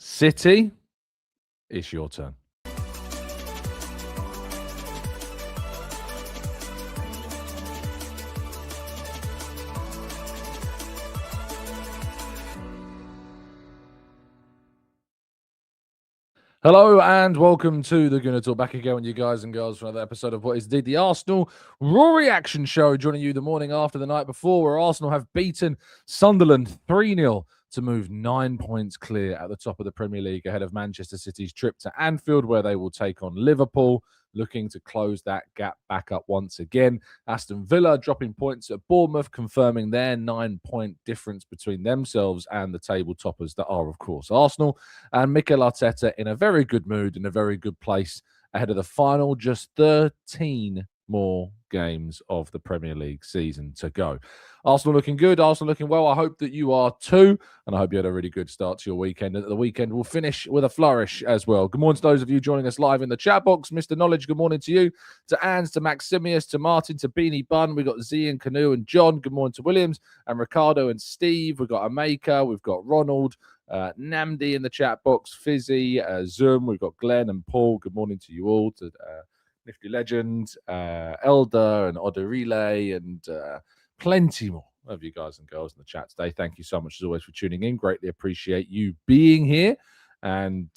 City, it's your turn. Hello and welcome to the Gooner Talk. Back again with you guys and girls for another episode of what is indeed the Arsenal Raw Reaction Show, joining you the morning after the night before, where Arsenal have beaten Sunderland 3-0 to move 9 points clear at the top of the Premier League ahead of Manchester City's trip to Anfield, where they will take on Liverpool, looking to close that gap back up once again. Aston Villa dropping points at Bournemouth, confirming their 9-point difference between themselves and the table toppers that are, of course, Arsenal. And Mikel Arteta in a very good mood, in a very good place ahead of the final just 13 more games of the Premier League season to go. Arsenal looking good, Arsenal looking well. I hope that you are too, and I hope you had a really good start to your weekend, and that the weekend will finish with a flourish as well. Good morning to those of you joining us live in the chat box. Mr. Knowledge, good morning to you. To Ans, to Maximius, to Martin, to Beanie Bun. We've got Z and Canoe and John. Good morning to Williams and Riccardo and Steve. We've got Amaka, we've got Ronald, Namdi in the chat box, Fizzy, Zoom. We've got Glenn and Paul. Good morning to you all. To Nifty Legend, Elder and Odder Relay, and plenty more of you guys and girls in the chat today. Thank you so much as always for tuning in. Greatly appreciate you being here, and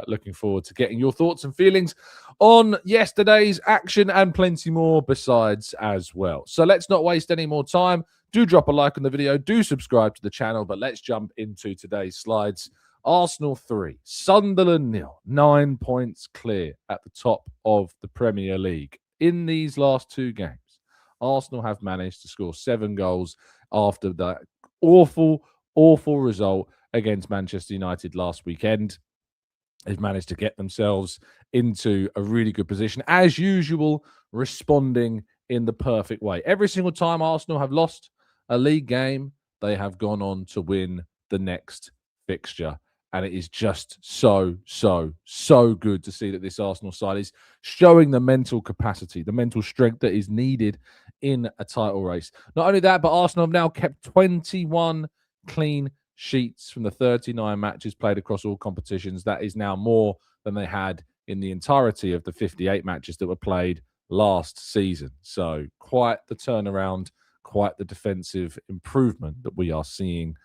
looking forward to getting your thoughts and feelings on yesterday's action and plenty more besides as well. So let's not waste any more time. Do drop a like on the video, do subscribe to the channel, but let's jump into today's slides. Arsenal 3, Sunderland 0, 9 points clear at the top of the Premier League. In these last two games, Arsenal have managed to score 7 goals after that awful result against Manchester United last weekend. They've managed to get themselves into a really good position, as usual, responding in the perfect way. Every single time Arsenal have lost a league game, they have gone on to win the next fixture. And it is just so good to see that this Arsenal side is showing the mental capacity, the mental strength that is needed in a title race. Not only that, but Arsenal have now kept 21 clean sheets from the 39 matches played across all competitions. That is now more than they had in the entirety of the 58 matches that were played last season. So quite the turnaround, quite the defensive improvement that we are seeing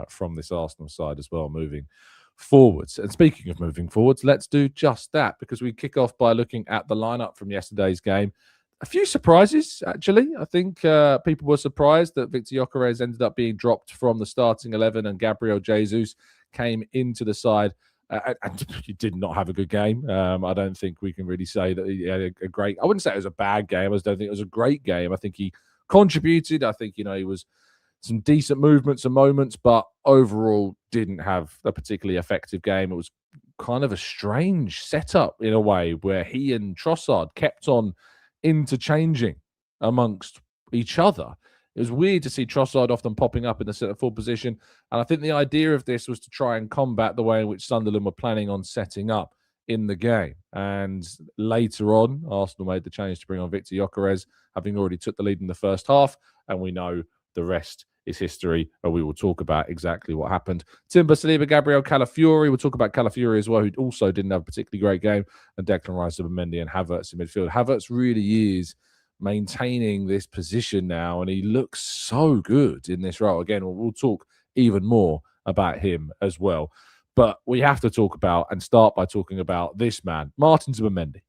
from this Arsenal side as well, moving forwards. And speaking of moving forwards, let's do just that, because we kick off by looking at the lineup from yesterday's game. A few surprises, actually. I think people were surprised that Viktor Gyokeres ended up being dropped from the starting 11 and Gabriel Jesus came into the side and he did not have a good game. I don't think we can really say that he had a great... I wouldn't say it was a bad game. I just don't think it was a great game. I think he contributed. I think, he was some decent movements and moments, but overall didn't have a particularly effective game. It was kind of a strange setup in a way, where he and Trossard kept on interchanging amongst each other. It was weird to see Trossard often popping up in the centre forward position, and I think the idea of this was to try and combat the way in which Sunderland were planning on setting up in the game. And later on, Arsenal made the change to bring on Viktor Gyökeres, having already took the lead in the first half, and we know the rest is history, and we will talk about exactly what happened. Timber, Saliba, Gabriel, Calafiori. We'll talk about Calafiori as well, who also didn't have a particularly great game, and Declan Rice, Zubimendi, and Havertz in midfield. Havertz really is maintaining this position now, and he looks so good in this role. Again, we'll talk even more about him as well. But we have to talk about and start by talking about this man, Martin Zubimendi.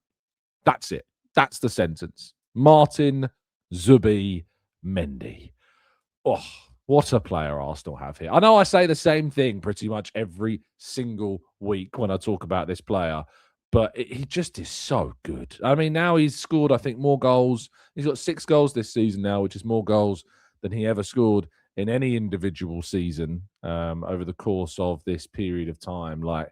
That's it. That's the sentence. Martin Zubimendi. Oh, what a player Arsenal have here. I know I say the same thing pretty much every single week when I talk about this player, but he just is so good. I mean, now he's scored, I think, more goals. He's got 6 goals this season now, which is more goals than he ever scored in any individual season over the course of this period of time. Like,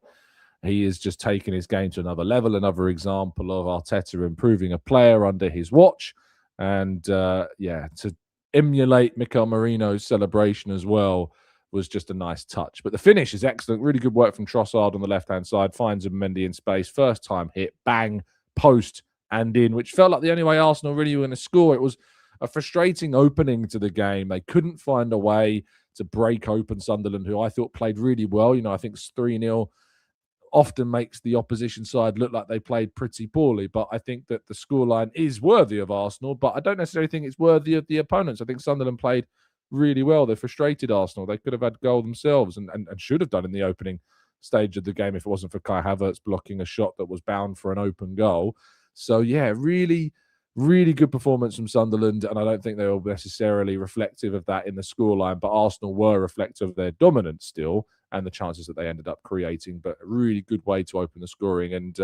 he is just taking his game to another level, another example of Arteta improving a player under his watch. And, to emulate Mikel Marino's celebration as well was just a nice touch. But the finish is excellent. Really good work from Trossard on the left-hand side. Finds Zubimendi in space. First time hit. Bang. Post and in, which felt like the only way Arsenal really were going to score. It was a frustrating opening to the game. They couldn't find a way to break open Sunderland, who I thought played really well. I think it's 3-0 often makes the opposition side look like they played pretty poorly. But I think that the scoreline is worthy of Arsenal, but I don't necessarily think it's worthy of the opponents. I think Sunderland played really well. They frustrated Arsenal. They could have had goal themselves and should have done in the opening stage of the game if it wasn't for Kai Havertz blocking a shot that was bound for an open goal. So, yeah, really, really good performance from Sunderland, and I don't think they were necessarily reflective of that in the scoreline, but Arsenal were reflective of their dominance still and the chances that they ended up creating, but a really good way to open the scoring. And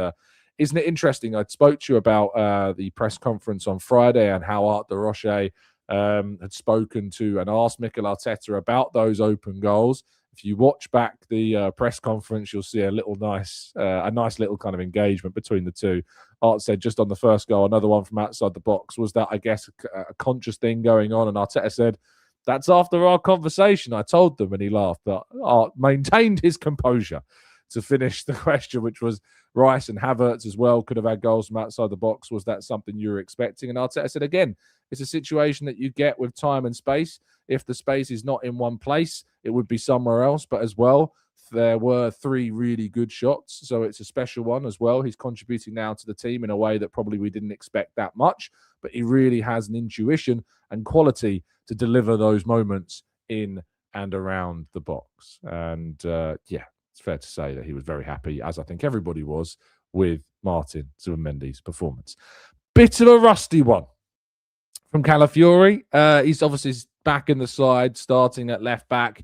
isn't it interesting? I spoke to you about the press conference on Friday and how Art de Rocher had spoken to and asked Mikel Arteta about those open goals. If you watch back the press conference, you'll see a nice little kind of engagement between the two. Art said just on the first goal, another one from outside the box, was that, I guess, a conscious thing going on? And Arteta said, that's after our conversation, I told them, and he laughed. But Art maintained his composure to finish the question, which was Rice and Havertz as well could have had goals from outside the box. Was that something you were expecting? And Arteta said, again, it's a situation that you get with time and space. If the space is not in one place, it would be somewhere else. But as well, there were 3 really good shots. So it's a special one as well. He's contributing now to the team in a way that probably we didn't expect that much. But he really has an intuition and quality to deliver those moments in and around the box. And yeah, it's fair to say that he was very happy, as I think everybody was, with Martin Zubimendi's performance. Bit of a rusty one from Calafiori. He's obviously back in the side, starting at left back.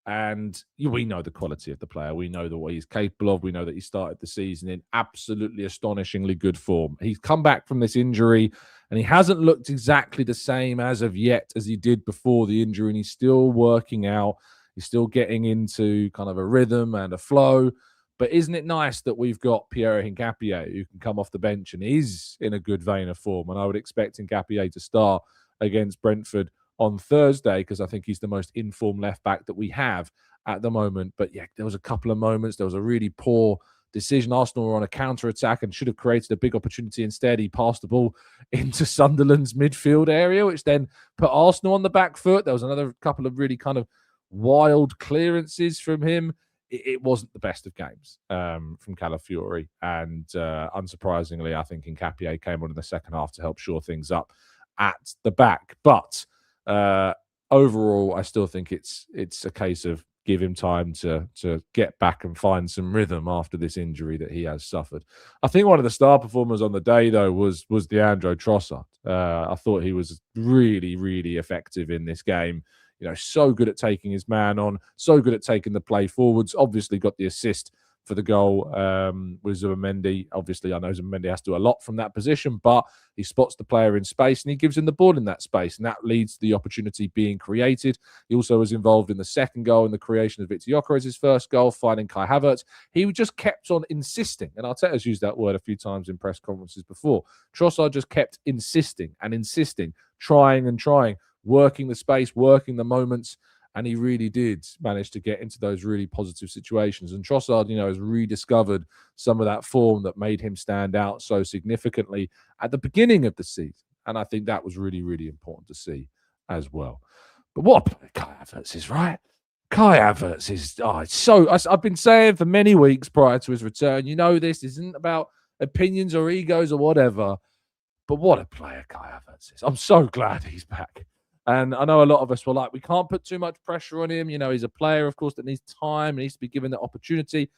And we know the quality of the player. We know what he's capable of. We know that he started the season in absolutely astonishingly good form. He's come back from this injury and he hasn't looked exactly the same as of yet as he did before the injury. And he's still working out. He's still getting into kind of a rhythm and a flow. But isn't it nice that we've got Pierre Hincapié who can come off the bench and is in a good vein of form? And I would expect Hincapié to start against Brentford on Thursday because I think he's the most informed left back that we have at the moment. But yeah, there was a couple of moments. There was a really poor decision. Arsenal were on a counter-attack and should have created a big opportunity. Instead, he passed the ball into Sunderland's midfield area, which then put Arsenal on the back foot. There was another couple of really kind of wild clearances from him. It wasn't the best of games from Calafiori. And unsurprisingly, I think Hincapié came on in the second half to help shore things up at the back. But overall, I still think it's a case of give him time to get back and find some rhythm after this injury that he has suffered. I think one of the star performers on the day, though, was Leandro Trossard. I thought he was really, really effective in this game. You know, so good at taking his man on, so good at taking the play forwards. Obviously got the assist for the goal with Zubimendi. Obviously, I know Zubimendi has to do a lot from that position, but he spots the player in space and he gives him the ball in that space, and that leads to the opportunity being created. He also was involved in the second goal in the creation of Viktor Gyokeres' first goal, finding Kai Havertz. He just kept on insisting, and Arteta's used that word a few times in press conferences before. Trossard just kept insisting and insisting, trying and trying, working the space, working the moments, and he really did manage to get into those really positive situations. And Trossard, has rediscovered some of that form that made him stand out so significantly at the beginning of the season. And I think that was really, really important to see as well. But what a player Kai Havertz is, right? Kai Havertz is, I've been saying for many weeks prior to his return, this isn't about opinions or egos or whatever, but what a player Kai Havertz is. I'm so glad he's back. And I know a lot of us were like, we can't put too much pressure on him. He's a player, of course, that needs time and needs to be given the opportunity.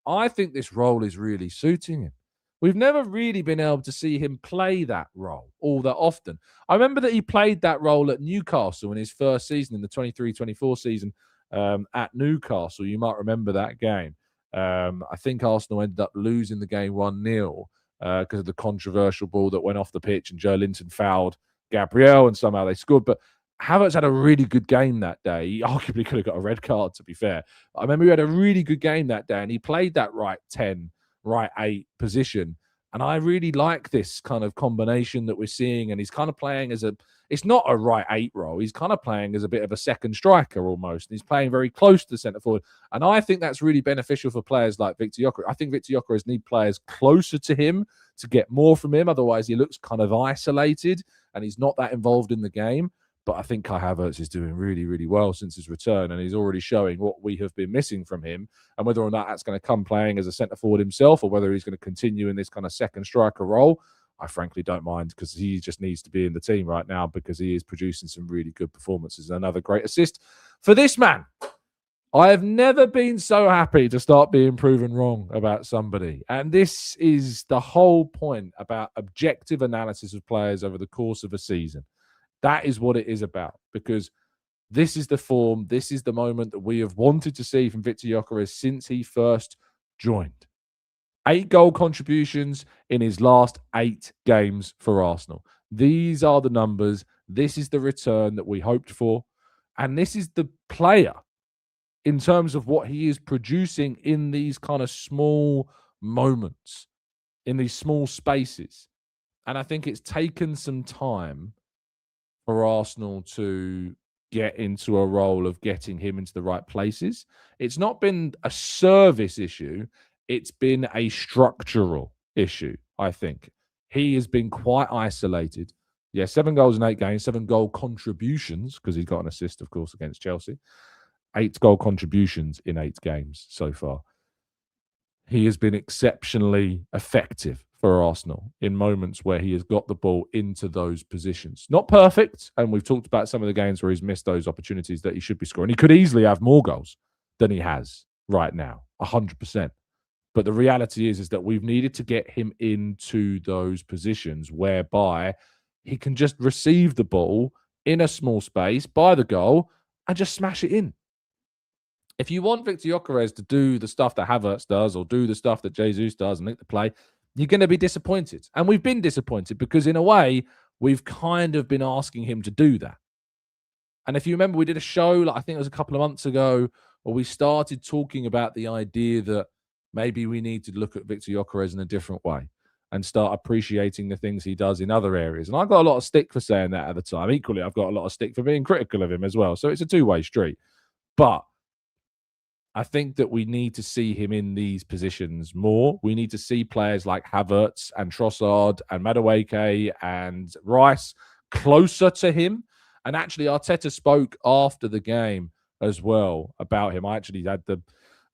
I think this role is really suiting him. We've never really been able to see him play that role all that often. I remember that he played that role at Newcastle in his first season, in the 23-24 season at Newcastle. You might remember that game. I think Arsenal ended up losing the game 1-0 because of the controversial ball that went off the pitch and Joe Linton fouled Gabriel and somehow they scored. But Havertz had a really good game that day. He arguably could have got a red card, to be fair. I remember he had a really good game that day and he played that right 10, right 8 position. And I really like this kind of combination that we're seeing. And he's kind of playing it's not a right 8 role. He's kind of playing as a bit of a second striker almost. And he's playing very close to the centre forward. And I think that's really beneficial for players like Viktor Gyökeres. I think Viktor Gyökeres need players closer to him to get more from him. Otherwise, he looks kind of isolated and he's not that involved in the game. But I think Kai Havertz is doing really, really well since his return, and he's already showing what we have been missing from him. And whether or not that's going to come playing as a centre forward himself, or whether he's going to continue in this kind of second striker role, I frankly don't mind, because he just needs to be in the team right now, because he is producing some really good performances. Another great assist for this man. I have never been so happy to start being proven wrong about somebody. And this is the whole point about objective analysis of players over the course of a season. That is what it is about, because this is the form, this is the moment that we have wanted to see from Viktor Gyökeres since he first joined. 8 goal contributions in his last 8 games for Arsenal. These are the numbers. This is the return that we hoped for. And this is the player in terms of what he is producing in these kind of small moments, in these small spaces. And I think it's taken some time for Arsenal to get into a role of getting him into the right places. It's not been a service issue. It's been a structural issue, I think. He has been quite isolated. Yeah, 7 goals in 8 games, 7 goal contributions, because he's got an assist, of course, against Chelsea. 8 goal contributions in 8 games so far. He has been exceptionally effective for Arsenal in moments where he has got the ball into those positions. Not perfect, and we've talked about some of the games where he's missed those opportunities that he should be scoring. He could easily have more goals than he has right now, 100%. But the reality is that we've needed to get him into those positions whereby he can just receive the ball in a small space by the goal and just smash it in. If you want Viktor Gyökeres to do the stuff that Havertz does, or do the stuff that Jesus does and make the play, you're going to be disappointed. And we've been disappointed because, in a way, we've kind of been asking him to do that. And if you remember, we did a show, I think it was a couple of months ago, where we started talking about the idea that maybe we need to look at Viktor Gyökeres in a different way and start appreciating the things he does in other areas. And I got a lot of stick for saying that at the time. Equally, I've got a lot of stick for being critical of him as well. So it's a two-way street. But I think that we need to see him in these positions more. We need to see players like Havertz and Trossard and Madueke and Rice closer to him. And actually, Arteta spoke after the game as well about him. I actually had the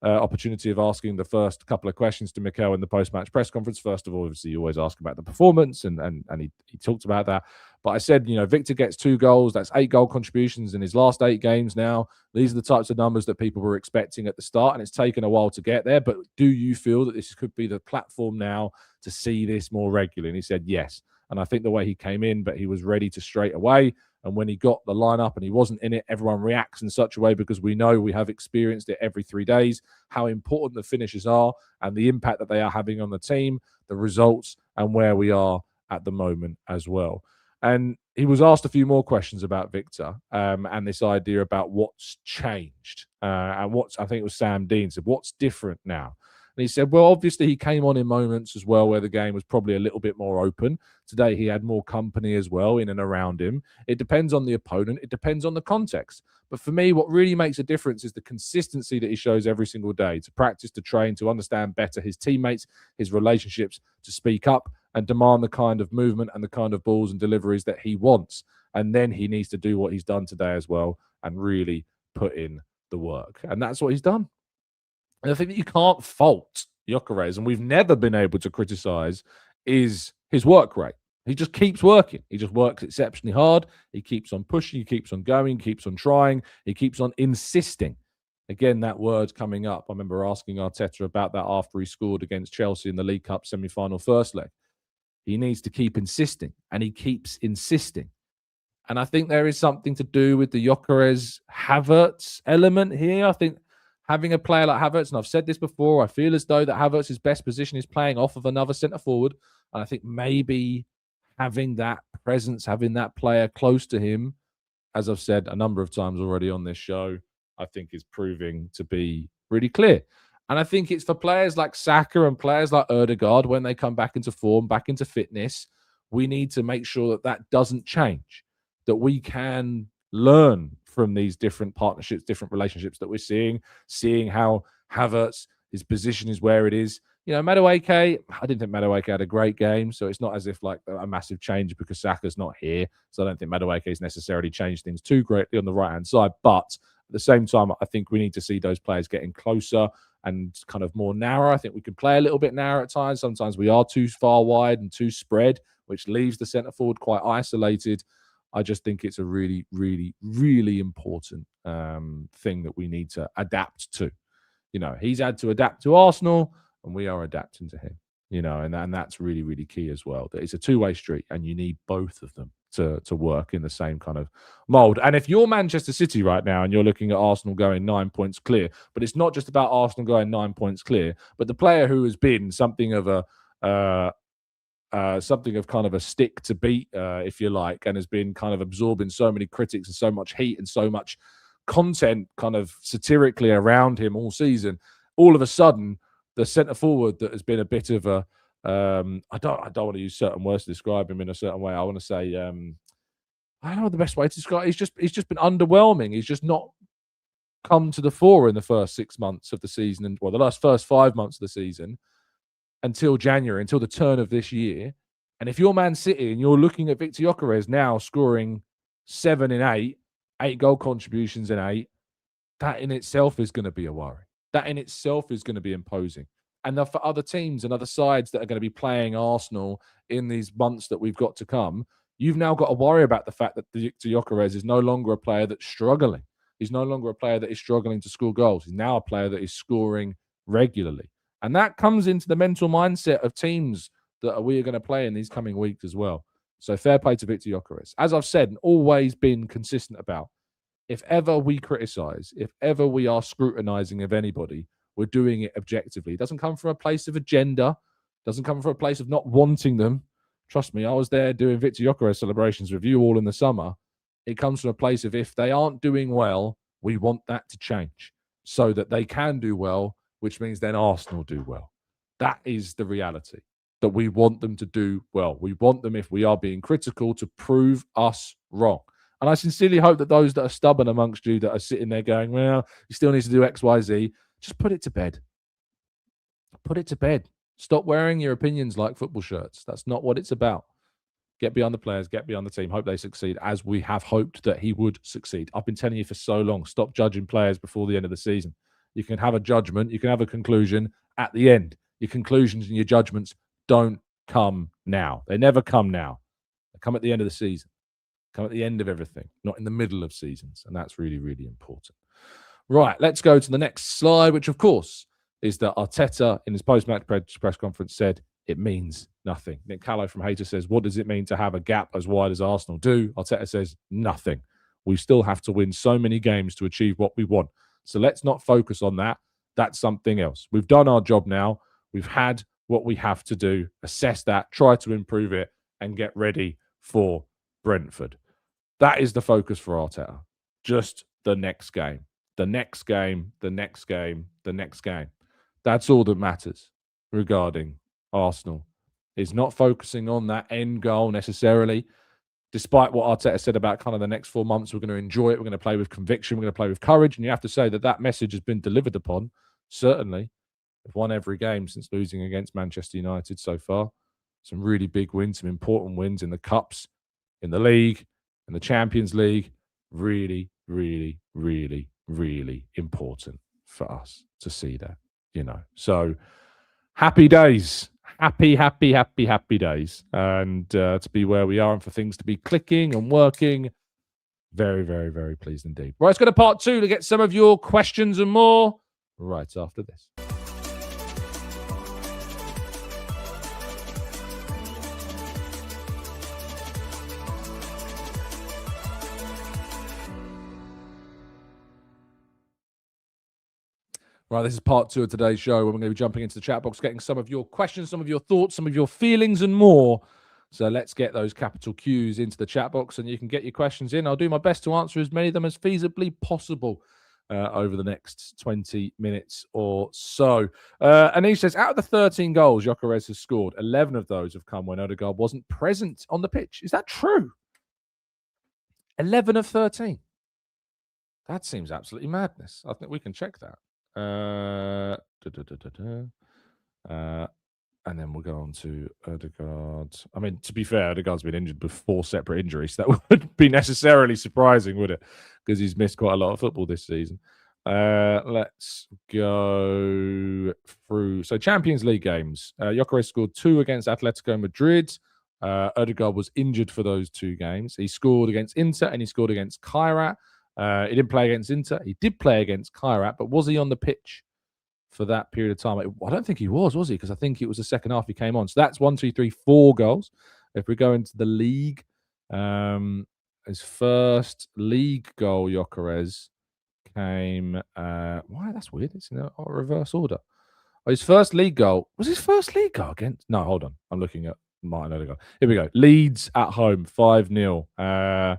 opportunity of asking the first couple of questions to Mikel in the post-match press conference. First of all, obviously, you always ask about the performance, and he talked about that. But I said, Viktor gets 2 goals. That's 8 goal contributions in his last 8 games now. These are the types of numbers that people were expecting at the start, and it's taken a while to get there. But do you feel that this could be the platform now to see this more regularly? And he said yes. And I think the way he came in, but he was ready to straight away. And when he got the lineup and he wasn't in it, everyone reacts in such a way, because we know, we have experienced it every 3 days, how important the finishes are and the impact that they are having on the team, the results, and where we are at the moment as well. And he was asked a few more questions about Viktor and this idea about what's changed. And I think it was Sam Dean said, what's different now? And he said, well, obviously he came on in moments as well where the game was probably a little bit more open. Today he had more company as well in and around him. It depends on the opponent. It depends on the context. But for me, what really makes a difference is the consistency that he shows every single day, to practice, to train, to understand better his teammates, his relationships, to speak up and demand the kind of movement and the kind of balls and deliveries that he wants. And then he needs to do what he's done today as well and really put in the work. And that's what he's done. And the thing that you can't fault Gyökeres, and we've never been able to criticize, is his work rate. He just keeps working. He just works exceptionally hard. He keeps on pushing. He keeps on going. He keeps on trying. He keeps on insisting. Again, that word coming up. I remember asking Arteta about that after he scored against Chelsea in the League Cup semi-final first leg. He needs to keep insisting, and he keeps insisting. And I think there is something to do with the Gyökeres Havertz element here. I think having a player like Havertz, and I've said this before, I feel as though that Havertz's best position is playing off of another centre forward. And I think maybe having that presence, having that player close to him, as I've said a number of times already on this show, I think is proving to be really clear. And I think it's for players like Saka and players like Ødegaard, when they come back into form, back into fitness, we need to make sure that that doesn't change, that we can learn from these different partnerships, different relationships that we're seeing how Havertz His position is where it is. You know, Madueke, I didn't think Madueke had a great game, so it's not as if like a massive change because Saka's not here. So I don't think Madueke has necessarily changed things too greatly on the right-hand side. But at the same time, I think we need to see those players getting closer and kind of more narrow. I think we can play a little bit narrow at times. Sometimes we are too far wide and too spread, which leaves the centre forward quite isolated. I just think it's a really, really, really important thing that we need to adapt to. You know, he's had to adapt to Arsenal, and we are adapting to him. You know, and that's really, really key as well. That it's a two-way street, and you need both of them to work in the same kind of mold. And if you're Manchester City right now and you're looking at Arsenal going 9 points clear, but it's not just about Arsenal going 9 points clear, but the player who has been something of a something of kind of a stick to beat, if you like, and has been kind of absorbing so many critics and so much heat and so much content kind of satirically around him all season. All of a sudden, the centre forward that has been a bit of a I don't want to use certain words to describe him in a certain way. I want to say I don't know the best way to describe. He's just been underwhelming. He's just not come to the fore in the first 6 months of the season, and the first 5 months of the season until January, until the turn of this year. And if you're Man City and you're looking at Viktor Gyökeres now scoring 7 in 8 goal contributions in 8, that in itself is going to be a worry. That in itself is going to be imposing. And for other teams and other sides that are going to be playing Arsenal in these months that we've got to come, you've now got to worry about the fact that Viktor Gyökeres is no longer a player that's struggling. He's no longer a player that is struggling to score goals. He's now a player that is scoring regularly. And that comes into the mental mindset of teams that we are going to play in these coming weeks as well. So fair play to Viktor Gyökeres. As I've said and always been consistent about, if ever we criticise, if ever we are scrutinising of anybody, we're doing it objectively. It doesn't come from a place of agenda. It doesn't come from a place of not wanting them. Trust me, I was there doing Viktor Gyökeres celebrations with you all in the summer. It comes from a place of if they aren't doing well, we want that to change so that they can do well, which means then Arsenal do well. That is the reality, that we want them to do well. We want them, if we are being critical, to prove us wrong. And I sincerely hope that those that are stubborn amongst you that are sitting there going, well, you still need to do X, Y, Z, just put it to bed. Put it to bed. Stop wearing your opinions like football shirts. That's not what it's about. Get beyond the players, get beyond the team. Hope they succeed as we have hoped that he would succeed. I've been telling you for so long, stop judging players before the end of the season. You can have a judgment, you can have a conclusion at the end. Your conclusions and your judgments don't come now. They never come now. They come at the end of the season. Come at the end of everything, not in the middle of seasons. And that's really, really important. Right, let's go to the next slide, which, of course, is that Arteta, in his post-match press conference, said it means nothing. Nick Callow from Hater says, what does it mean to have a gap as wide as Arsenal do? Arteta says, nothing. We still have to win so many games to achieve what we want. So let's not focus on that. That's something else. We've done our job now. We've had what we have to do. Assess that, try to improve it, and get ready for Brentford. That is the focus for Arteta. Just the next game. The next game, the next game, the next game. That's all that matters regarding Arsenal. Is not focusing on that end goal necessarily. Despite what Arteta said about kind of the next 4 months, we're going to enjoy it. We're going to play with conviction. We're going to play with courage. And you have to say that that message has been delivered upon. Certainly. We've won every game since losing against Manchester United so far. Some really big wins, some important wins in the Cups, in the League, in the Champions League. Really, really, really, really important for us to see that, you know. So happy days. Happy days. And to be where we are and for things to be clicking and working. Very, very, very pleased indeed. Right, let's go to part 2 to get some of your questions and more right after this. Right, this is part 2 of today's show where we're going to be jumping into the chat box, getting some of your questions, some of your thoughts, some of your feelings and more. So let's get those capital Qs into the chat box and you can get your questions in. I'll do my best to answer as many of them as feasibly possible over the next 20 minutes or so. Anish says, out of the 13 goals Gyökeres has scored, 11 of those have come when Odegaard wasn't present on the pitch. Is that true? 11 of 13. That seems absolutely madness. I think we can check that. And then we'll go on to Odegaard. I mean, to be fair, Odegaard's been injured with 4 separate injuries. That wouldn't be necessarily surprising, would it? Because he's missed quite a lot of football this season. Let's go through. So, Champions League games. Gyökeres scored 2 against Atletico Madrid. Odegaard was injured for those 2 games. He scored against Inter and he scored against Kairat. He didn't play against Inter. He did play against Kairat, but was he on the pitch for that period of time? I don't think he was he? Because I think it was the second half he came on. So that's 1, 2, 3, 4 goals. If we go into the league, his first league goal, Gyökeres, came. Why? That's weird. It's in a reverse order. His first league goal was his first league goal against. No, hold on. I'm looking at Martin Odegaard. Here we go. Leeds at home, 5-0.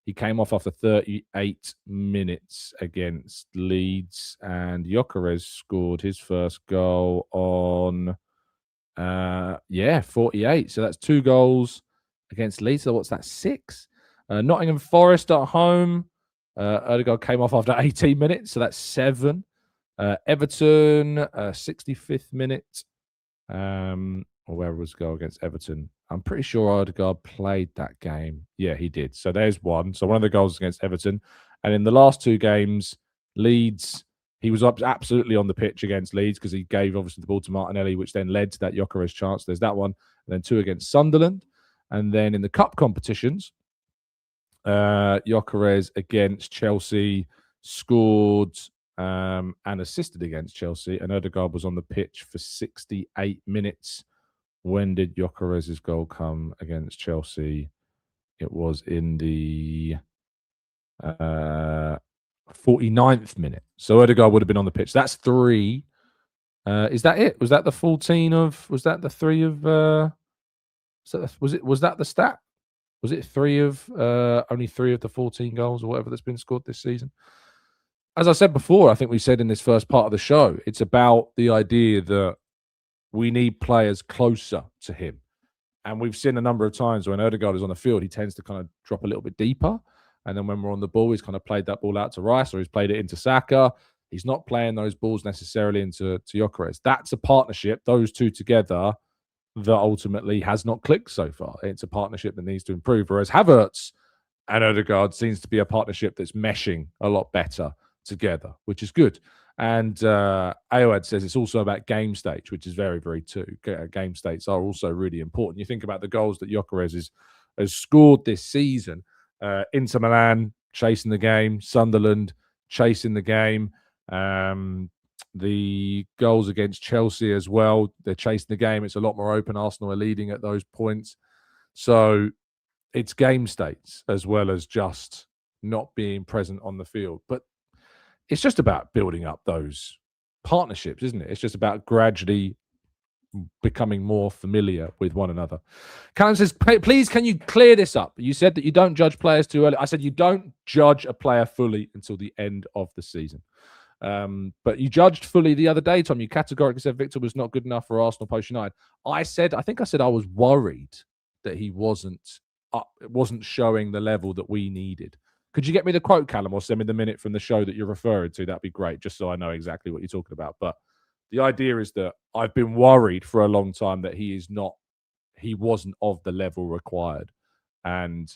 He came off after 38 minutes against Leeds, and Gyökeres scored his first goal on, 48. So that's 2 goals against Leeds. So what's that, 6? Nottingham Forest at home. Odegaard came off after 18 minutes, so that's 7. Everton, 65th minute. Or where was goal against Everton? I'm pretty sure Odegaard played that game. Yeah, he did. So there's 1. So one of the goals against Everton. And in the last 2 games, Leeds, he was absolutely on the pitch against Leeds because he gave, obviously, the ball to Martinelli, which then led to that Gyökeres chance. There's that one. And then 2 against Sunderland. And then in the cup competitions, Gyökeres against Chelsea scored and assisted against Chelsea. And Odegaard was on the pitch for 68 minutes. When did Gyökeres' goal come against Chelsea? It was in the 49th minute. So Odegaard would have been on the pitch. That's 3. Is that it? Was that the 14 of? Was that the 3 of? Was that the stat? Was it 3 of? Only 3 of the 14 goals or whatever that's been scored this season. As I said before, I think we said in this first part of the show, it's about the idea that we need players closer to him. And we've seen a number of times when Odegaard is on the field, he tends to kind of drop a little bit deeper. And then when we're on the ball, he's kind of played that ball out to Rice or he's played it into Saka. He's not playing those balls necessarily into Gyökeres. That's a partnership, those 2 together, that ultimately has not clicked so far. It's a partnership that needs to improve. Whereas Havertz and Odegaard seems to be a partnership that's meshing a lot better together, which is good. And Ayoad says it's also about game stage, which is very, very true. Game states are also really important. You think about the goals that Gyökeres has scored this season. Inter Milan chasing the game, Sunderland chasing the game. The goals against Chelsea as well, they're chasing the game. It's a lot more open. Arsenal are leading at those points. So it's game states as well as just not being present on the field. But it's just about building up those partnerships, isn't it? It's just about gradually becoming more familiar with one another. Callum says, please, can you clear this up? You said that you don't judge players too early. I said you don't judge a player fully until the end of the season. But you judged fully the other day, Tom. You categorically said Viktor was not good enough for Arsenal post United. I think I said I was worried that he wasn't showing the level that we needed. Could you get me the quote, Callum, or send me the minute from the show that you're referring to? That'd be great, just so I know exactly what you're talking about. But the idea is that I've been worried for a long time that he wasn't of the level required. And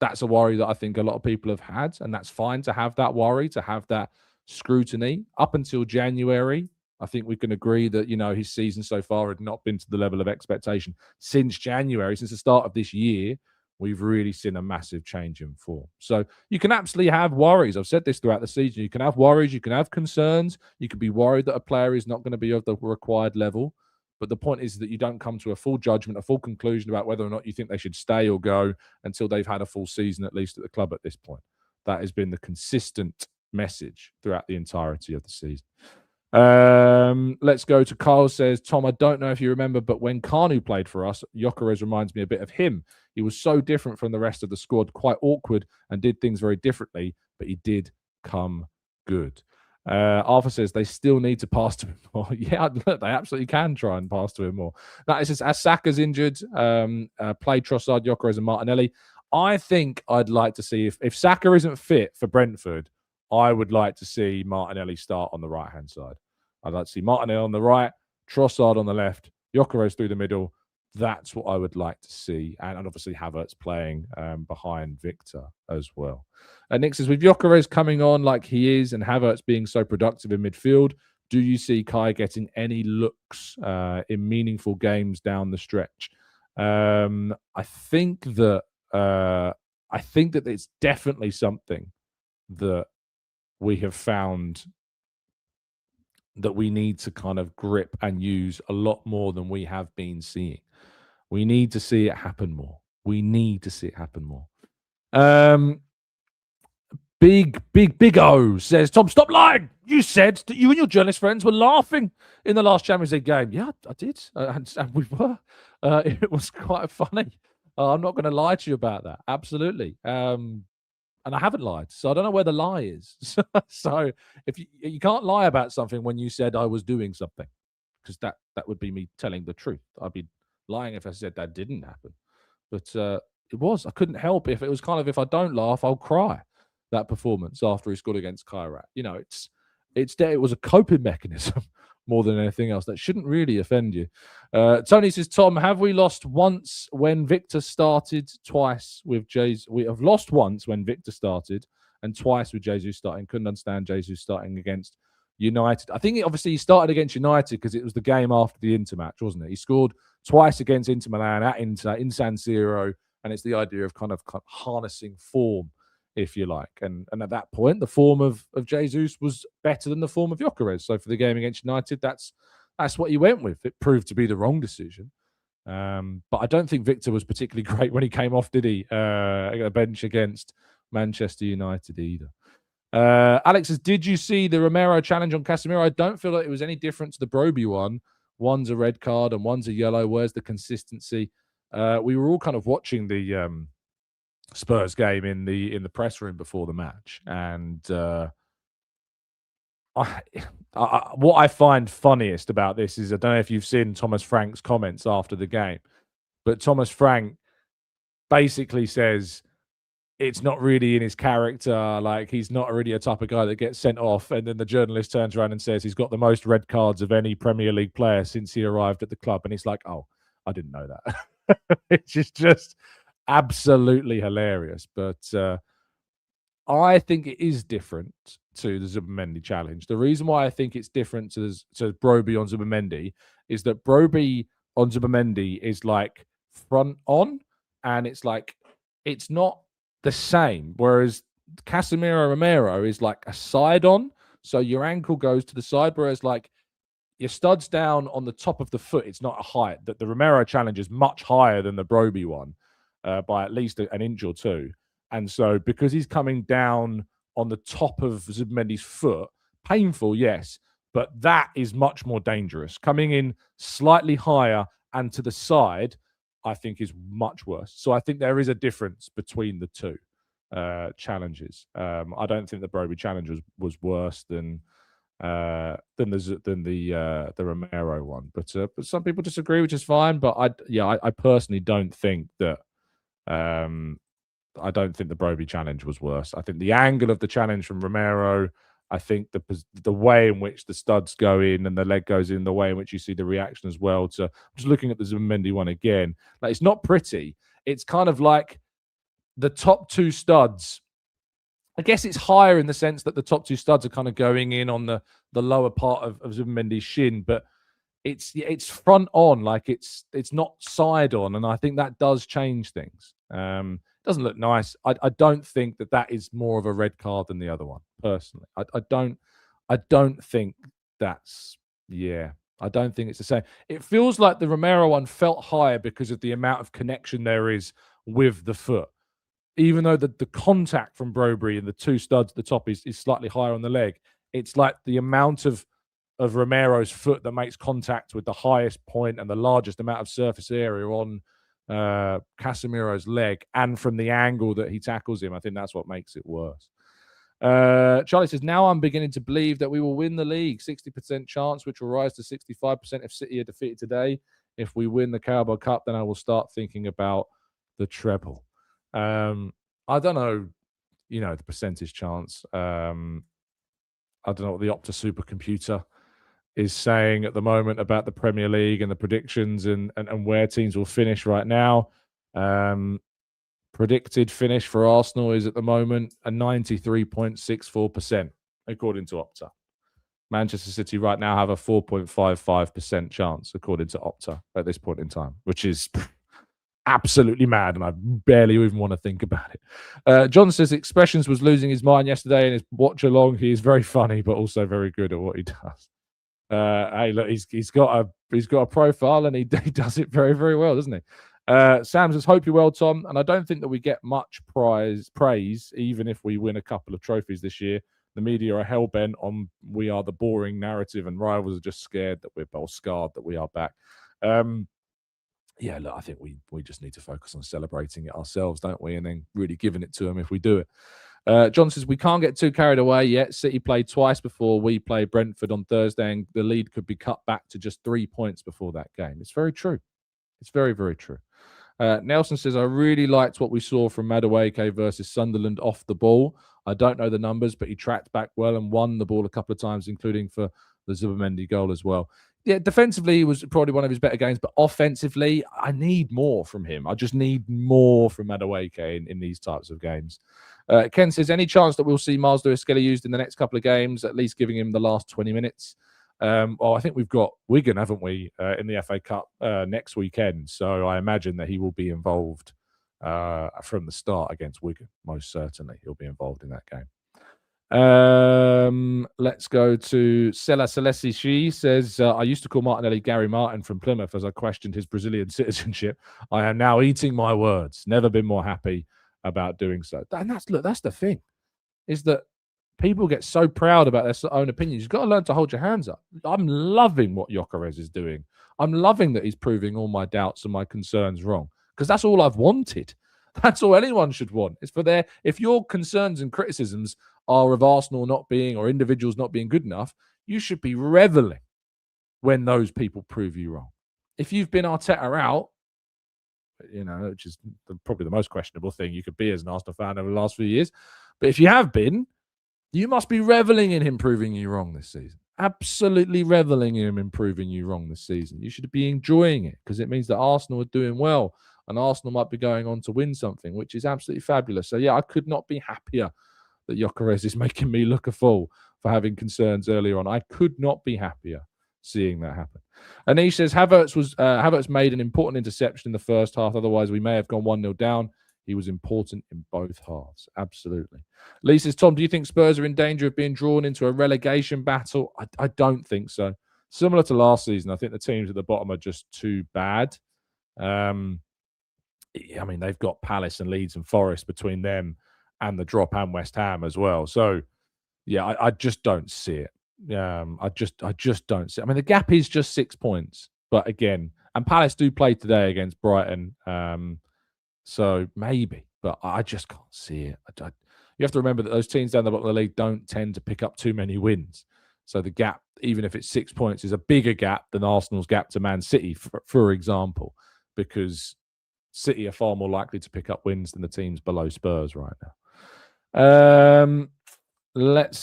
that's a worry that I think a lot of people have had. And that's fine to have that worry, to have that scrutiny. Up until January, I think we can agree that, his season so far had not been to the level of expectation. Since January, since the start of this year, we've really seen a massive change in form. So you can absolutely have worries. I've said this throughout the season. You can have worries. You can have concerns. You can be worried that a player is not going to be of the required level. But the point is that you don't come to a full judgment, a full conclusion about whether or not you think they should stay or go until they've had a full season, at least at the club at this point. That has been the consistent message throughout the entirety of the season. Let's go to Carl says, Tom, I don't know if you remember, but when Kanu played for us, Gyökeres reminds me a bit of him. He was so different from the rest of the squad, quite awkward and did things very differently, but he did come good. Arthur says they still need to pass to him more. Yeah, look, they absolutely can try and pass to him more. That is just, as Saka's injured, play Trossard, Gyökeres and Martinelli. I think I'd like to see, if Saka isn't fit for Brentford, I would like to see Martinelli start on the right-hand side. I'd like to see Martinelli on the right, Trossard on the left, Gyökeres through the middle. That's what I would like to see. And obviously Havertz playing behind Viktor as well. Nick says, with Gyökeres coming on like he is and Havertz being so productive in midfield, do you see Kai getting any looks in meaningful games down the stretch? I think that it's definitely something that we have found that we need to kind of grip and use a lot more than we have been seeing. We need to see it happen more. Big O says, Tom, stop lying. You said that you and your journalist friends were laughing in the last Champions League game. Yeah, I did. And we were. It was quite funny. I'm not going to lie to you about that. Absolutely. And I haven't lied. So I don't know where the lie is. So if you can't lie about something when you said I was doing something, because that would be me telling the truth. I'd be lying if I said that didn't happen. But it was. I couldn't help it. If it was kind of, if I don't laugh, I'll cry. That performance after he scored against Kairat. You know, it was a coping mechanism more than anything else. That shouldn't really offend you. Tony says, Tom, have we lost once when Viktor started, twice with Jesus? We have lost once when Viktor started and twice with Jesus starting. Couldn't understand Jesus starting against United. I think obviously he started against United because it was the game after the Inter match, wasn't it? He scored twice against Inter Milan at Inter in San Siro, and it's the idea of kind of harnessing form, if you like. And at that point, the form of Jesus was better than the form of Gyökeres. So for the game against United, that's what he went with. It proved to be the wrong decision. But I don't think Viktor was particularly great when he came off, did he? At a bench against Manchester United either. Alex says, did you see the Romero challenge on Casemiro? I don't feel like it was any different to the Broby one. One's a red card and one's a yellow. Where's the consistency? We were all kind of watching the Spurs game in the press room before the match, and what I find funniest about this is, I don't know if you've seen Thomas Frank's comments after the game, but Thomas Frank basically says it's not really in his character. Like, he's not really a type of guy that gets sent off. And then the journalist turns around and says he's got the most red cards of any Premier League player since he arrived at the club. And he's like, oh, I didn't know that. It's just absolutely hilarious. But I think it is different to the Zubimendi challenge. The reason why I think it's different to Broby on Zubimendi is that Broby on Zubimendi is like front on, and it's like, it's not the same. Whereas Casemiro Romero is like a side on, so your ankle goes to the side, whereas like your stud's down on the top of the foot. It's not a height. That the Romero challenge is much higher than the Broby one by at least an inch or two. And so because he's coming down on the top of Zubimendi's foot, painful, yes, but that is much more dangerous. Coming in slightly higher and to the side, I think is much worse. So I think there is a difference between the two challenges. I don't think the Broby challenge was worse than the Romero one. But some people disagree, which is fine. But I personally don't think that. I don't think the Broby challenge was worse. I think the angle of the challenge from Romero, I think the way in which the studs go in and the leg goes in, the way in which you see the reaction as well. So I'm just looking at the Zubimendi one again. Like, it's not pretty. It's kind of like the top two studs. I guess it's higher in the sense that the top two studs are kind of going in on the lower part of Zubimendi's shin, but it's front on, like it's not side on, and I think that does change things. Doesn't look nice. I don't think that is more of a red card than the other one, personally. I don't think that's, I don't think it's the same. It feels like the Romero one felt higher because of the amount of connection there is with the foot. Even though the contact from Broby and the two studs at the top is slightly higher on the leg, it's like the amount of Romero's foot that makes contact with the highest point and the largest amount of surface area on Casemiro's leg, and from the angle that he tackles him, I think that's what makes it worse. Charlie says, now I'm beginning to believe that we will win the league. 60% chance, which will rise to 65% if City are defeated today. If we win the Carabao Cup, then I will start thinking about the treble. I don't know, the percentage chance. I don't know what the Opta supercomputer is saying at the moment about the Premier League and the predictions and where teams will finish right now. Predicted finish for Arsenal is at the moment a 93.64%, according to Opta. Manchester City right now have a 4.55% chance, according to Opta, at this point in time, which is absolutely mad, and I barely even want to think about it. John says Expressions was losing his mind yesterday in his watch along. He is very funny, but also very good at what he does. Hey, look, he's got a profile, and he does it very, very well, doesn't he? Sam says, hope you're well, Tom. And I don't think that we get much praise, even if we win a couple of trophies this year. The media are hell-bent on we are the boring narrative, and rivals are just scared that we're both scarred that we are back. Yeah, look, I think we just need to focus on celebrating it ourselves, don't we? And then really giving it to them if we do it. John says, we can't get too carried away yet. City played twice before we play Brentford on Thursday, and the lead could be cut back to just 3 points before that game. It's very true. It's very, very true. Nelson says, I really liked what we saw from Madueke versus Sunderland off the ball. I don't know the numbers, but he tracked back well and won the ball a couple of times, including for the Zubimendi goal as well. Yeah, defensively, he was probably one of his better games, but offensively, I need more from him. I just need more from Madueke in these types of games. Ken says, any chance that we'll see Miles Lewis-Skelly used in the next couple of games, at least giving him the last 20 minutes? I think we've got Wigan, haven't we, in the FA Cup next weekend. So I imagine that he will be involved from the start against Wigan. Most certainly, he'll be involved in that game. Let's go to Sela Celesi. She says, I used to call Martinelli Gary Martin from Plymouth as I questioned his Brazilian citizenship. I am now eating my words. Never been more happy about doing so. And that's the thing, is that people get so proud about their own opinions. You've got to learn to hold your hands up. I'm loving what Gyökeres is doing. I'm loving that he's proving all my doubts and my concerns wrong, because that's all I've wanted. That's all anyone should want. It's for if your concerns and criticisms are of Arsenal not being, or individuals not being good enough, you should be reveling when those people prove you wrong. If you've been Arteta out, which is probably the most questionable thing you could be as an Arsenal fan over the last few years, but if you have been, you must be reveling in him proving you wrong this season. Absolutely reveling in him in proving you wrong this season. You should be enjoying it, because it means that Arsenal are doing well and Arsenal might be going on to win something, which is absolutely fabulous. So, yeah, I could not be happier that Gyökeres is making me look a fool for having concerns earlier on. I could not be happier seeing that happen. Anish says, Havertz made an important interception in the first half. Otherwise, we may have gone 1-0 down. He was important in both halves. Absolutely. Lee says, Tom, do you think Spurs are in danger of being drawn into a relegation battle? I don't think so. Similar to last season, I think the teams at the bottom are just too bad. They've got Palace and Leeds and Forest between them and the drop and West Ham as well. So, yeah, I just don't see it. I just don't see it. I mean, the gap is just 6 points. But again, and Palace do play today against Brighton. So maybe, but I just can't see it. You have to remember that those teams down the bottom of the league don't tend to pick up too many wins. So the gap, even if it's 6 points, is a bigger gap than Arsenal's gap to Man City, for example, because City are far more likely to pick up wins than the teams below Spurs right now.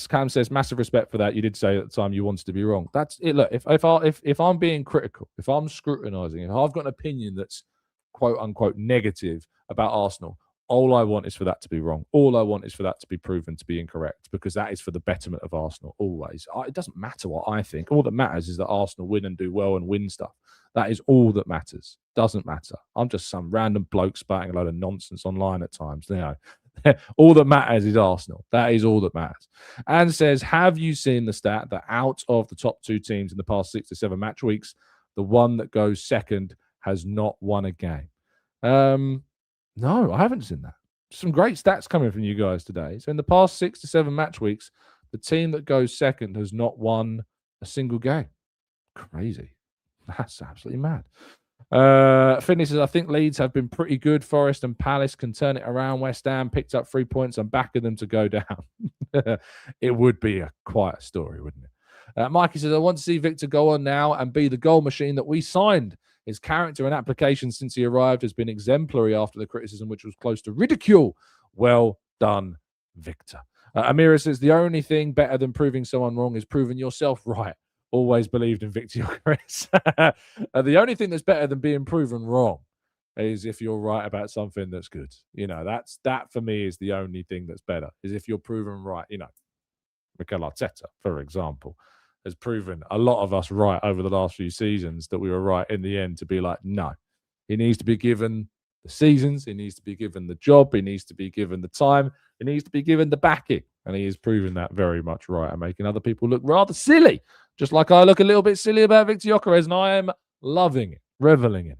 Cam says, massive respect for that. You did say at the time you wanted to be wrong. That's it. Look, if I'm being critical, if I'm scrutinising, if I've got an opinion that's quote unquote negative about Arsenal, all I want is for that to be wrong. All I want is for that to be proven to be incorrect, because that is for the betterment of Arsenal always. It doesn't matter what I think. All that matters is that Arsenal win and do well and win stuff. That is all that matters. Doesn't matter. I'm just some random bloke spouting a load of nonsense online at times. All that matters is Arsenal. That is all that matters. And says, have you seen the stat that out of the top two teams in the past 6 to 7 match weeks, the one that goes second has not won a game? No, I haven't seen that. Some great stats coming from you guys today. So in the past 6 to 7 match weeks, the team that goes second has not won a single game. Crazy. That's absolutely mad. Finney says, I think Leeds have been pretty good. Forest and Palace can turn it around. West Ham picked up 3 points. I'm backing them to go down. It would be quite a story, wouldn't it? Mikey says, I want to see Viktor go on now and be the goal machine that we signed. His character and application since he arrived has been exemplary after the criticism, which was close to ridicule. Well done, Viktor. Amira says, the only thing better than proving someone wrong is proving yourself right. always believed in Viktor Gyokeres. The only thing that's better than being proven wrong is if you're right about something that's good. That for me is the only thing that's better, is if you're proven right. Mikel Arteta, for example, has proven a lot of us right over the last few seasons, that we were right in the end, to be like, no, he needs to be given the seasons, he needs to be given the job, he needs to be given the time, he needs to be given the backing. And he is proving that very much right and making other people look rather silly, just like I look a little bit silly about Viktor Gyökeres, and I am loving it, reveling in it.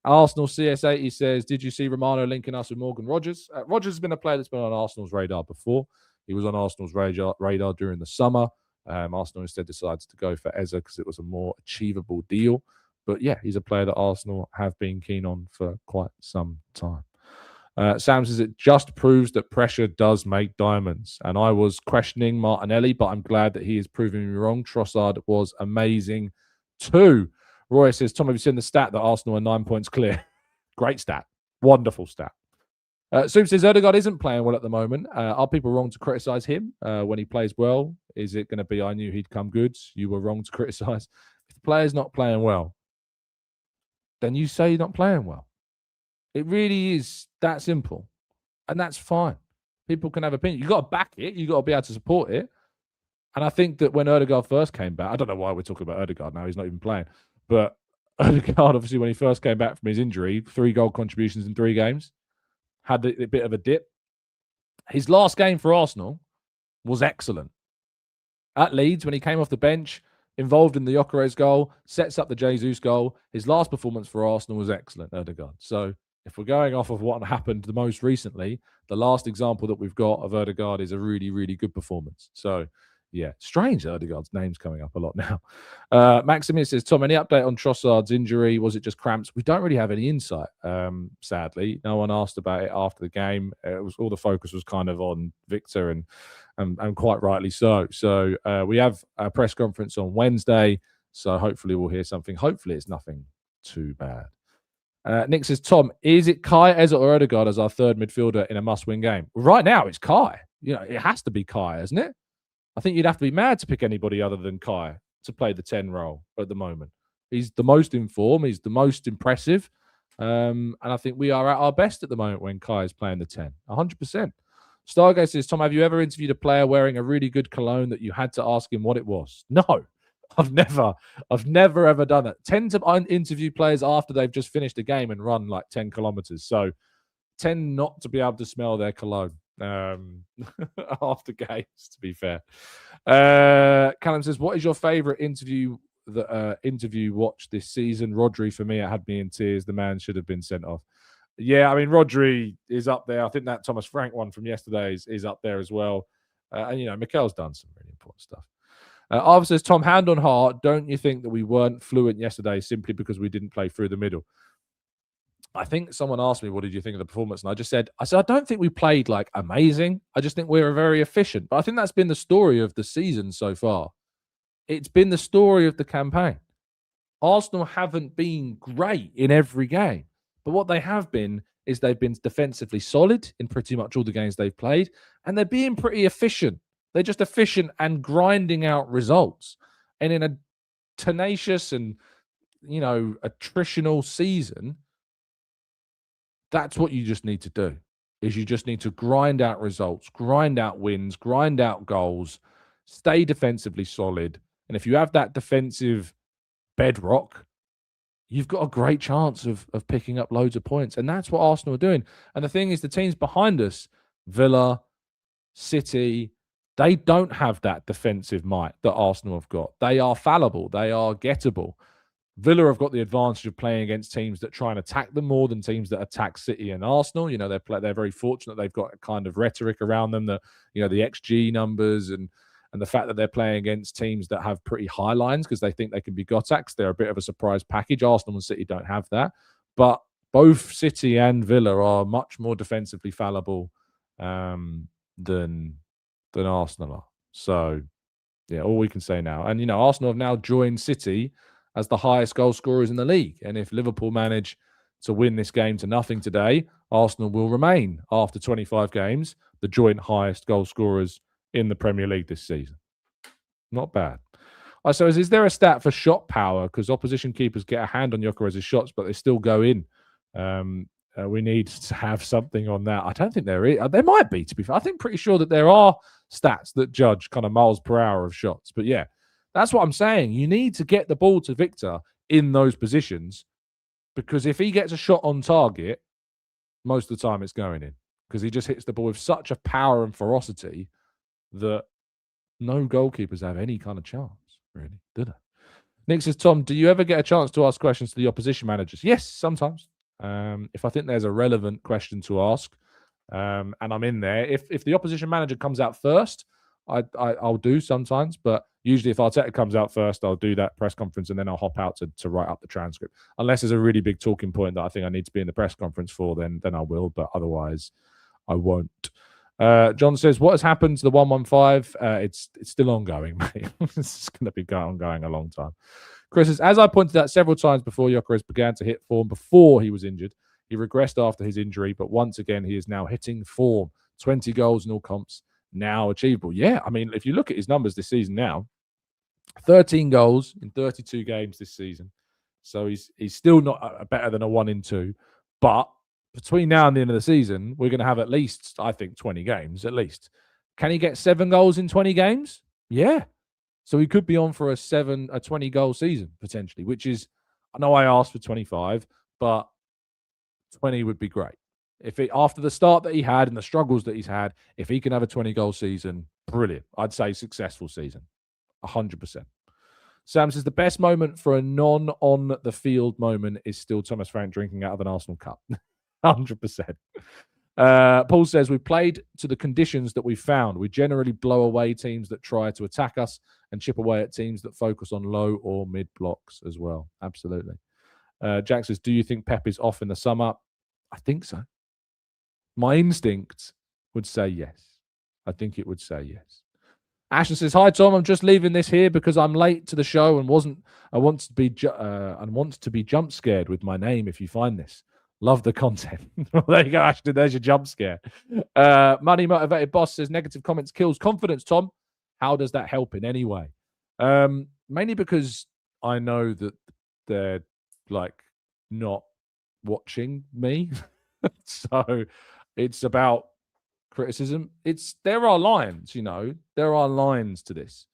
Arsenal CS80 says, did you see Romano linking us with Morgan Rogers? Rogers has been a player that's been on Arsenal's radar before. He was on Arsenal's radar during the summer. Arsenal instead decided to go for Eza because it was a more achievable deal. But yeah, he's a player that Arsenal have been keen on for quite some time. Sam says, it just proves that pressure does make diamonds. And I was questioning Martinelli, but I'm glad that he is proving me wrong. Trossard was amazing too. Roy says, Tom, have you seen the stat that Arsenal are 9 points clear? Great stat. Wonderful stat. Soup says, Odegaard isn't playing well at the moment. Are people wrong to criticise him when he plays well? Is it going to be, I knew he'd come good, you were wrong to criticise? If the player's not playing well, then you say you're not playing well. It really is that simple. And that's fine. People can have opinions. You've got to back it. You've got to be able to support it. And I think that when Odegaard first came back, I don't know why we're talking about Odegaard now. He's not even playing. But Odegaard, obviously, when he first came back from his injury, 3 goal contributions in 3 games, had a bit of a dip. His last game for Arsenal was excellent. At Leeds, when he came off the bench, involved in the Gyökeres goal, sets up the Jesus goal. His last performance for Arsenal was excellent, Odegaard. So if we're going off of what happened the most recently, the last example that we've got of Odegaard is a really, really good performance. So yeah, strange Odegaard's name's coming up a lot now. Maximilian says, Tom, any update on Trossard's injury? Was it just cramps? We don't really have any insight, sadly. No one asked about it after the game. All the focus was kind of on Viktor, and quite rightly so. So we have a press conference on Wednesday, so hopefully we'll hear something. Hopefully it's nothing too bad. Nick says, Tom, is it Kai, Eza, or Odegaard as our third midfielder in a must-win game? Right now it's Kai. It has to be Kai, isn't it? I think you'd have to be mad to pick anybody other than Kai to play the 10 role at the moment. He's the most in form. He's the most impressive. And I think we are at our best at the moment when Kai is playing the 10. 100%. Stargate says, Tom, have you ever interviewed a player wearing a really good cologne that you had to ask him what it was? No, I've never ever done that. Tend to interview players after they've just finished a game and run like 10 kilometers. So tend not to be able to smell their cologne after games, to be fair. Callum says, what is your favorite interview watch this season? Rodri, for me, it had me in tears. The man should have been sent off. Yeah, I mean, Rodri is up there. I think that Thomas Frank one from yesterday is up there as well. And Mikel's done some really important stuff. Arthur says, Tom, hand on heart, don't you think that we weren't fluent yesterday simply because we didn't play through the middle? I think someone asked me, what did you think of the performance? And I said, I don't think we played like amazing. I just think we were very efficient. But I think that's been the story of the season so far. It's been the story of the campaign. Arsenal haven't been great in every game. But what they have been is they've been defensively solid in pretty much all the games they've played. And they're being pretty efficient. They're just efficient and grinding out results. And in a tenacious and, attritional season, that's what you just need to do, is you just need to grind out results, grind out wins, grind out goals, stay defensively solid. And if you have that defensive bedrock, you've got a great chance of picking up loads of points. And that's what Arsenal are doing. And the thing is, the teams behind us, Villa, City, they don't have that defensive might that Arsenal have got. They are fallible. They are gettable. Villa have got the advantage of playing against teams that try and attack them more than teams that attack City and Arsenal. They're very fortunate. They've got a kind of rhetoric around them that, the XG numbers and the fact that they're playing against teams that have pretty high lines because they think they can be got at. They're a bit of a surprise package. Arsenal and City don't have that. But both City and Villa are much more defensively fallible than Arsenal are. So, yeah, all we can say now. And, Arsenal have now joined City as the highest goal scorers in the league. And if Liverpool manage to win this game to nothing today, Arsenal will remain, after 25 games, the joint highest goal scorers in the Premier League this season. Not bad. So is there a stat for shot power? Because opposition keepers get a hand on Gyökeres' shots, but they still go in. We need to have something on that. I don't think there is. There might be, to be fair. I think pretty sure that there are stats that judge kind of miles per hour of shots. But yeah, that's what I'm saying. You need to get the ball to Viktor in those positions, because if he gets a shot on target, most of the time it's going in, because he just hits the ball with such a power and ferocity that no goalkeepers have any kind of chance, really, do they? Nick says, Tom, do you ever get a chance to ask questions to the opposition managers? Yes, sometimes. If I think there's a relevant question to ask, and I'm in there. If the opposition manager comes out first, I'll do sometimes, but usually if Arteta comes out first, I'll do that press conference and then I'll hop out to write up the transcript. Unless there's a really big talking point that I think I need to be in the press conference for, then I will, but otherwise I won't. John says, what has happened to the 115? It's still ongoing, mate. It's going to be ongoing a long time. Chris says, as I pointed out several times before, Gyökeres began to hit form before he was injured. He regressed after his injury, but once again, he is now hitting form. 20 goals in all comps, now achievable. Yeah, I mean, if you look at his numbers this season now, 13 goals in 32 games this season. So he's still not better than a 1 in 2. But between now and the end of the season, we're going to have at least, I think, 20 games, at least. Can he get 7 goals in 20 games? Yeah. So he could be on for a 20-goal season, potentially, which is, I know I asked for 25, but 20 would be great. After the start that he had and the struggles that he's had, if he can have a 20-goal season, brilliant. I'd say successful season, 100%. Sam says the best moment for a non-on-the-field moment is still Thomas Frank drinking out of an Arsenal cup. 100%. Paul says we played to the conditions that we found. We generally blow away teams that try to attack us and chip away at teams that focus on low or mid blocks as well. Absolutely. Jack says, do you think Pep is off in the summer? I think so. My instinct would say yes. I think it would say yes. Ashton says, hi, Tom. I'm just leaving this here because I'm late to the show and I want to be jump scared with my name if you find this. Love the content. Well, there you go, Ashton. There's your jump scare. Money Motivated Boss says, negative comments kills confidence, Tom. How does that help in any way? Mainly because I know that they're like not watching me. So it's about criticism. There are lines, there are lines to this.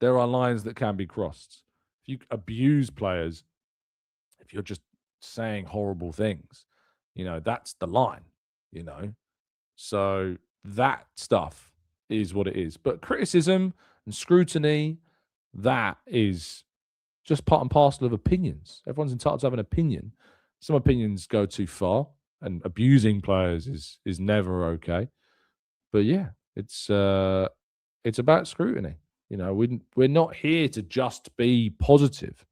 There are lines that can be crossed. If you abuse players, if you're just saying horrible things, that's the line, so that stuff is what it is. But criticism and scrutiny, that is just part and parcel of opinions. Everyone's entitled to have an opinion. Some opinions go too far, and abusing players is never okay. But yeah, it's about scrutiny. We're not here to just be positive.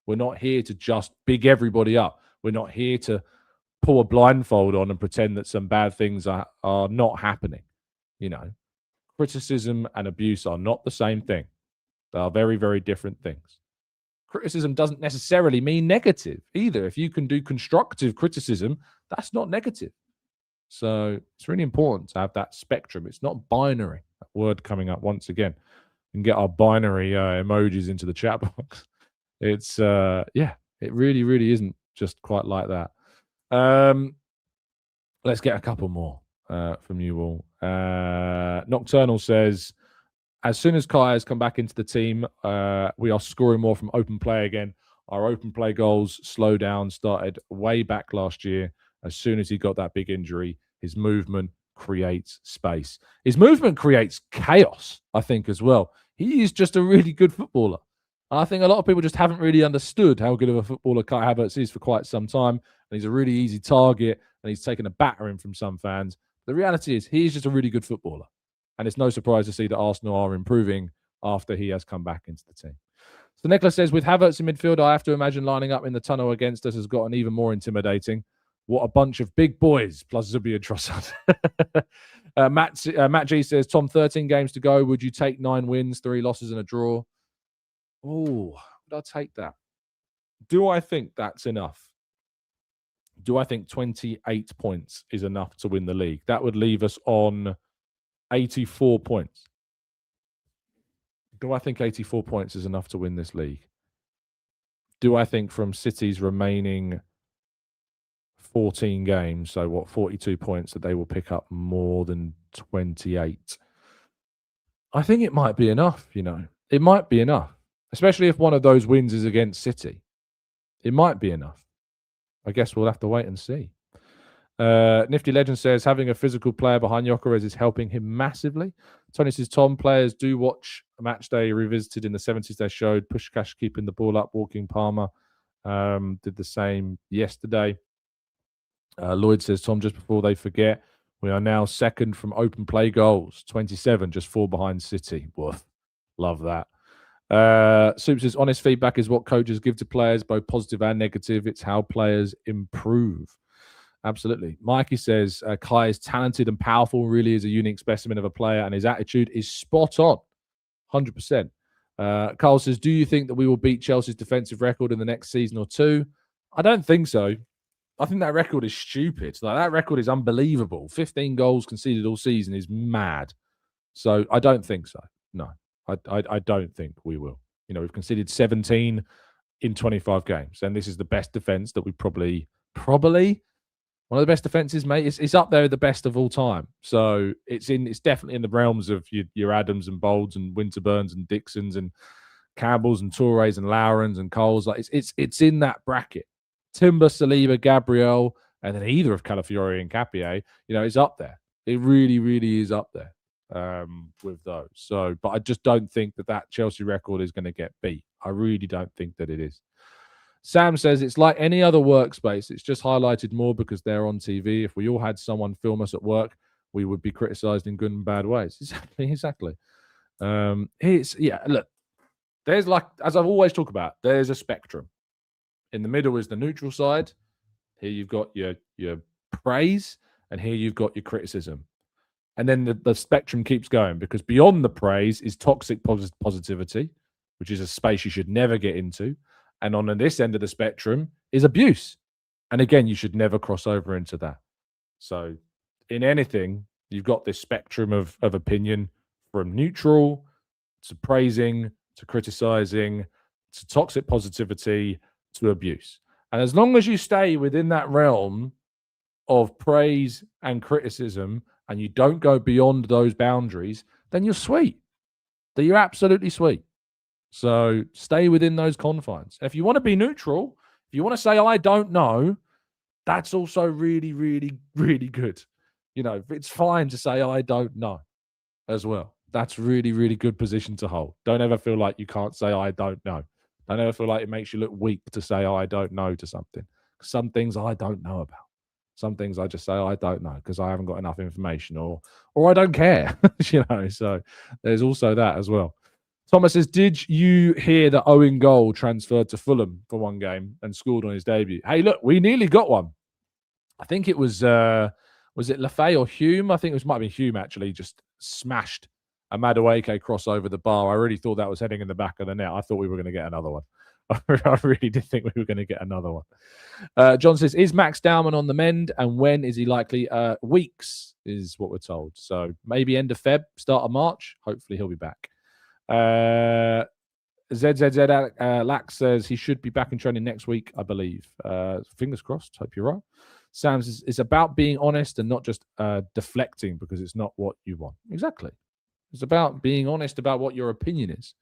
We're not here to just big everybody up. We're not here to pull a blindfold on and pretend that some bad things are not happening. Criticism and abuse are not the same thing. They are very, very different things. Criticism doesn't necessarily mean negative either. If you can do constructive criticism, that's not negative. So it's really important to have that spectrum. It's not binary. That word coming up once again. We can get our binary emojis into the chat box. It's, it really, really isn't just quite like that. Let's get a couple more from you all. Nocturnal says, as soon as Kai has come back into the team, we are scoring more from open play again. Our open play goals slow down started way back last year. As soon as he got that big injury, his movement creates space. His movement creates chaos, I think, as well. He is just a really good footballer. I think a lot of people just haven't really understood how good of a footballer Kai Havertz is for quite some time. And he's a really easy target, and he's taken a battering from some fans. The reality is he's just a really good footballer. And it's no surprise to see that Arsenal are improving after he has come back into the team. So Nicholas says, with Havertz in midfield, I have to imagine lining up in the tunnel against us has gotten even more intimidating. What a bunch of big boys, plus Zubi and Trossard. Matt G says, Tom, 13 games to go. Would you take 9 wins, 3 losses and a draw? Oh, would I take that? Do I think that's enough? Do I think 28 points is enough to win the league? That would leave us on 84 points. Do I think 84 points is enough to win this league? Do I think from City's remaining 14 games, so what, 42 points, that they will pick up more than 28? I think it might be enough, It might be enough, especially if one of those wins is against City. It might be enough. I guess we'll have to wait and see. Nifty Legend says having a physical player behind Gyökeres is helping him massively. Tony says, Tom, players do watch a match day revisited in the 70s. They showed Puskás keeping the ball up, walking Palmer. Did the same yesterday. Lloyd says, Tom, just before they forget, we are now second from open play goals, 27, just 4 behind City. Woof. Love that. Soup says, honest feedback is what coaches give to players, both positive and negative. It's how players improve. Absolutely. Mikey says, Kai is talented and powerful, really is a unique specimen of a player, and his attitude is spot on, 100%. Carl says, do you think that we will beat Chelsea's defensive record in the next season or two? I don't think so. I think that record is stupid. That record is unbelievable. 15 goals conceded all season is mad. So I don't think so. No, I don't think we will. We've conceded 17 in 25 games, and this is the best defense that we probably one of the best defenses, mate. It's up there with the best of all time. So it's definitely in the realms of your Adams and Bolds and Winterburns and Dixons and Campbells and Tourés and Lourens and Coles. It's in that bracket. Timber, Saliba, Gabriel, and then either of Calafiori and Capier, is up there. It really, really is up there with those. So, but I just don't think that Chelsea record is going to get beat. I really don't think that it is. Sam says, it's like any other workspace. It's just highlighted more because they're on TV. If we all had someone film us at work, we would be criticised in good and bad ways. Exactly. Look, there's as I've always talked about, there's a spectrum. In the middle is the neutral side. Here you've got your praise, and here you've got your criticism. And then the spectrum keeps going, because beyond the praise is toxic positivity, which is a space you should never get into. And on this end of the spectrum is abuse. And again, you should never cross over into that. So in anything, you've got this spectrum of opinion, from neutral to praising to criticizing to toxic positivity to abuse. And as long as you stay within that realm of praise and criticism and you don't go beyond those boundaries, then you're sweet. Then you're absolutely sweet. So stay within those confines. If you want to be neutral, if you want to say, I don't know, that's also really, really, really good. It's fine to say, I don't know as well. That's really, really good position to hold. Don't ever feel like you can't say, I don't know. Don't ever feel like it makes you look weak to say, I don't know to something. Some things I don't know about. Some things I just say, I don't know because I haven't got enough information, or I don't care. So there's also that as well. Thomas says, did you hear that Owen Goal transferred to Fulham for one game and scored on his debut? Hey, look, we nearly got one. I think it was it Lafay or Hume? I think it might have been Hume, actually, just smashed a Madueke cross over the bar. I really thought that was heading in the back of the net. I thought we were going to get another one. I really did think we were going to get another one. John says, is Max Dowman on the mend, and when is he likely? Weeks is what we're told. So maybe end of Feb, start of March. Hopefully he'll be back. ZZZ Lax says he should be back in training next week, I believe. Fingers crossed. Hope you're right. Sam says it's about being honest and not just deflecting because it's not what you want. Exactly. It's about being honest about what your opinion is.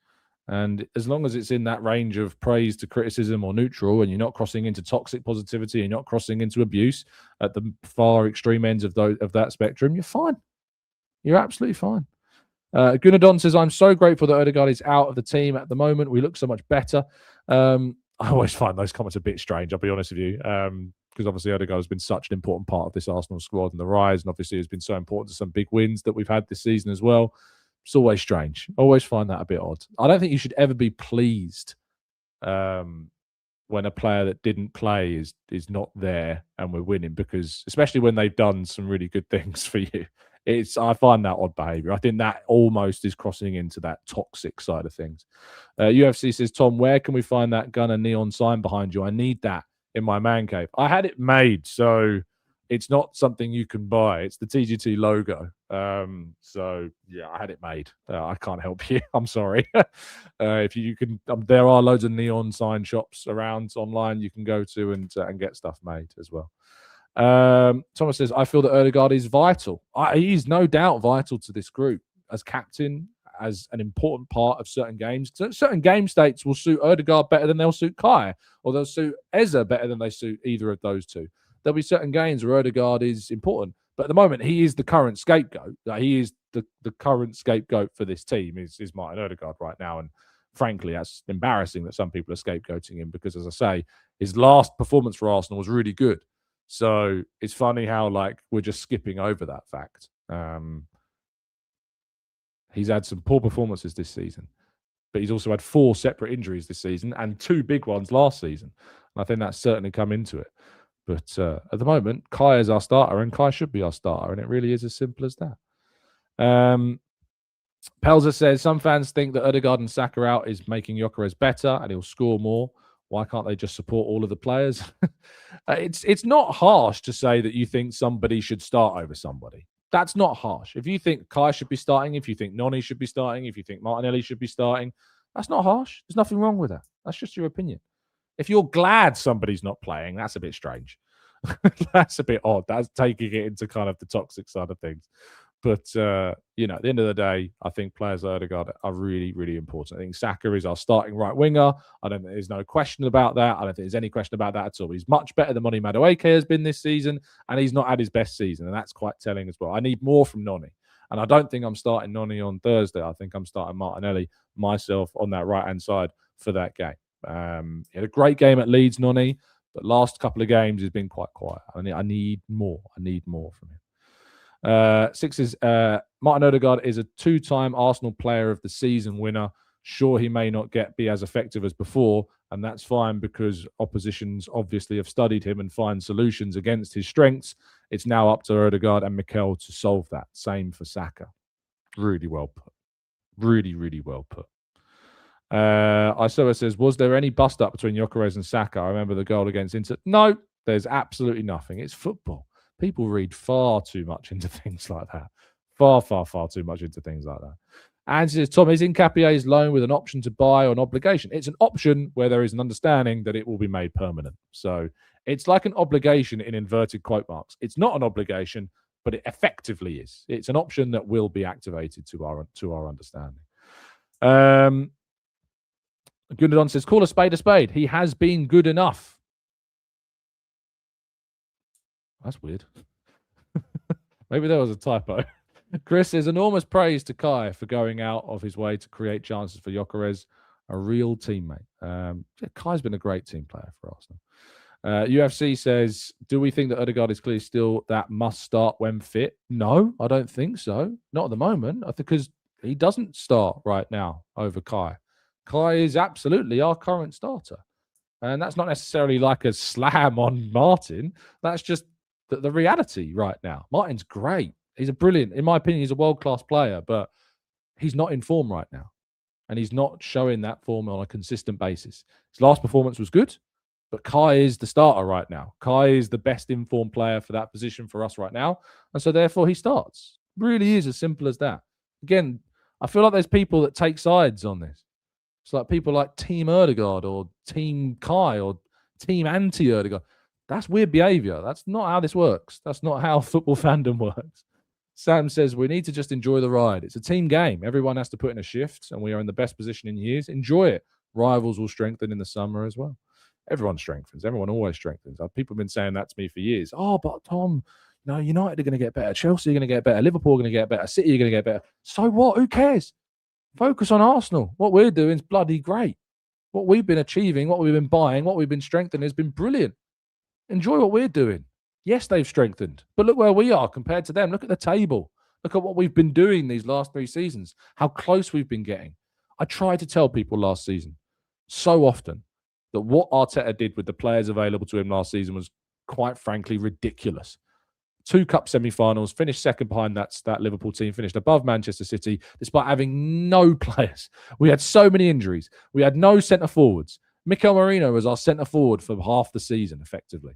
And as long as it's in that range of praise to criticism or neutral, and you're not crossing into toxic positivity and you're not crossing into abuse at the far extreme ends of that spectrum, you're fine. You're absolutely fine. Gunnar says, I'm so grateful that Odegaard is out of the team at the moment. We look so much better. I always find those comments a bit strange, I'll be honest with you, because obviously Odegaard has been such an important part of this Arsenal squad and the rise, and obviously has been so important to some big wins that we've had this season as well. It's always strange. Always find that a bit odd. I don't think you should ever be pleased when a player that didn't play is not there and we're winning, because especially when they've done some really good things for you. I find that odd behaviour. I think that almost is crossing into that toxic side of things. UFC says, Tom, where can we find that Gunner neon sign behind you? I need that in my man cave. I had it made, so It's not something you can buy. It's the TGT logo. So yeah, I had it made. I can't help you. I'm sorry. If you can, there are loads of neon sign shops around online you can go to and get stuff made as well. Thomas says, I feel that Ødegaard is vital. He's no doubt vital to this group as captain, as an important part of certain games. Certain game states will suit Ødegaard better than they'll suit Kai, or they'll suit Eza better than they suit either of those two. There'll be certain games where Ødegaard is important. But at the moment, he is the current scapegoat. He is the current scapegoat for this team, is Martin Ødegaard right now. And frankly, that's embarrassing that some people are scapegoating him because, as I say, his last performance for Arsenal was really good. So it's funny how, like, we're just skipping over that fact. He's had some poor performances this season, but he's also had 4 separate injuries this season and 2 big ones last season. And I think that's certainly come into it. But at the moment, Kai is our starter, and Kai should be our starter, and it really is as simple as that. Pelzer says, some fans think that Ødegaard and Saka out is making Gyökeres better and he'll score more. Why can't they just support all of the players? It's not harsh to say that you think somebody should start over somebody. That's not harsh. If you think Kai should be starting, if you think Noni should be starting, if you think Martinelli should be starting, that's not harsh. There's nothing wrong with that. That's just your opinion. If you're glad somebody's not playing, that's a bit strange. That's a bit odd. That's taking it into kind of the toxic side of things. But, at the end of the day, I think players like Ødegaard are really, really important. I think Saka is our starting right winger. I don't think there's no question about that. I don't think there's any question about that at all. He's much better than Moni Madueke has been this season, and he's not had his best season, and that's quite telling as well. I need more from Noni, and I don't think I'm starting Noni on Thursday. I think I'm starting Martinelli myself on that right-hand side for that game. He had a great game at Leeds, Noni, but last couple of games he's been quite quiet. I need more. I need more from him. Sixes, Martin Ødegaard is a 2-time Arsenal Player of the Season winner. Sure, he may not be as effective as before, and that's fine because oppositions obviously have studied him and find solutions against his strengths. It's now up to Ødegaard and Mikel to solve that. Same for Saka. Really well put. Really, really well put. Isoa says, was there any bust-up between Gyökeres and Saka? I remember the goal against Inter. No, there's absolutely nothing. It's football. People read far too much into things like that. Far, far, far too much into things like that. And says, Tom, is Nkapie's loan with an option to buy or an obligation? It's an option where there is an understanding that it will be made permanent. So it's like an obligation in inverted quote marks. It's not an obligation, but it effectively is. It's an option that will be activated to our understanding. Gunnar says, call a spade a spade. He has been good enough. That's weird. Maybe there was a typo. Chris says, enormous praise to Kai for going out of his way to create chances for Gyökeres, a real teammate. Kai's been a great team player for Arsenal. UFC says, do we think that Ødegaard is clearly still that must start when fit? No, I don't think so. Not at the moment. I think because he doesn't start right now over Kai. Kai is absolutely our current starter. And that's not necessarily like a slam on Martin. That's just the reality right now. Martin's great. He's in my opinion, he's a world-class player, but he's not in form right now. And he's not showing that form on a consistent basis. His last performance was good, but Kai is the starter right now. Kai is the best informed player for that position for us right now. And so therefore he starts. Really is as simple as that. Again, I feel like there's people that take sides on this. It's like people like Team Ødegaard or Team Kai or Team Anti-Ødegaard. That's weird behavior. That's not how this works. That's not how football fandom works. Sam says, we need to just enjoy the ride. It's a team game. Everyone has to put in a shift, and we are in the best position in years. Enjoy it. Rivals will strengthen in the summer as well. Everyone strengthens. Everyone always strengthens. People have been saying that to me for years. Oh, but Tom, United are going to get better. Chelsea are going to get better. Liverpool are going to get better. City are going to get better. So what? Who cares? Focus on Arsenal. What we're doing is bloody great. What we've been achieving, what we've been buying, what we've been strengthening has been brilliant. Enjoy what we're doing. Yes, they've strengthened, but look where we are compared to them. Look at the table. Look at what we've been doing these last 3 seasons, how close we've been getting. I tried to tell people last season so often that what Arteta did with the players available to him last season was quite frankly ridiculous. 2 cup semi-finals, finished second behind that Liverpool team, finished above Manchester City, despite having no players. We had so many injuries. We had no centre-forwards. Mikel Merino was our centre-forward for half the season, effectively.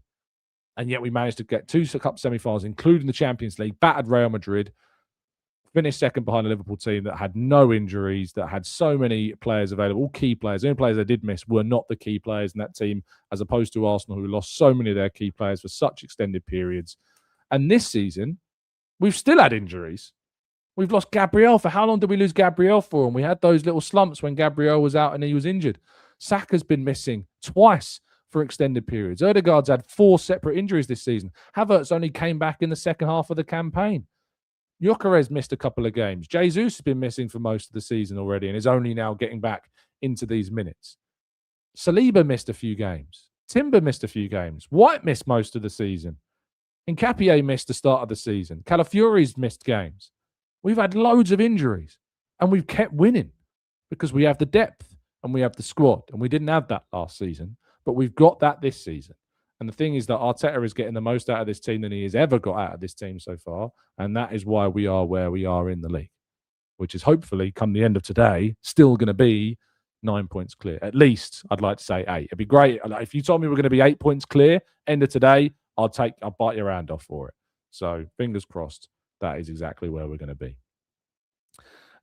And yet we managed to get 2 cup semi-finals, including the Champions League, battered Real Madrid, finished second behind a Liverpool team that had no injuries, that had so many players available, all key players. The only players they did miss were not the key players in that team, as opposed to Arsenal, who lost so many of their key players for such extended periods. And this season, we've still had injuries. We've lost Gabriel. For how long did we lose Gabriel for? And we had those little slumps when Gabriel was out and he was injured. Saka's been missing twice for extended periods. Ødegaard's had 4 separate injuries this season. Havertz only came back in the second half of the campaign. Gyökeres missed a couple of games. Jesus has been missing for most of the season already and is only now getting back into these minutes. Saliba missed a few games. Timber missed a few games. White missed most of the season. Nketiah missed the start of the season. Calafiori's missed games. We've had loads of injuries and we've kept winning because we have the depth and we have the squad. And we didn't have that last season, but we've got that this season. And the thing is that Arteta is getting the most out of this team than he has ever got out of this team so far. And that is why we are where we are in the league, which is hopefully, come the end of today, still going to be 9 points clear. At least, I'd like to say 8. It'd be great. If you told me we're going to be 8 points clear, end of today, I'll bite your hand off for it. So fingers crossed, that is exactly where we're going to be.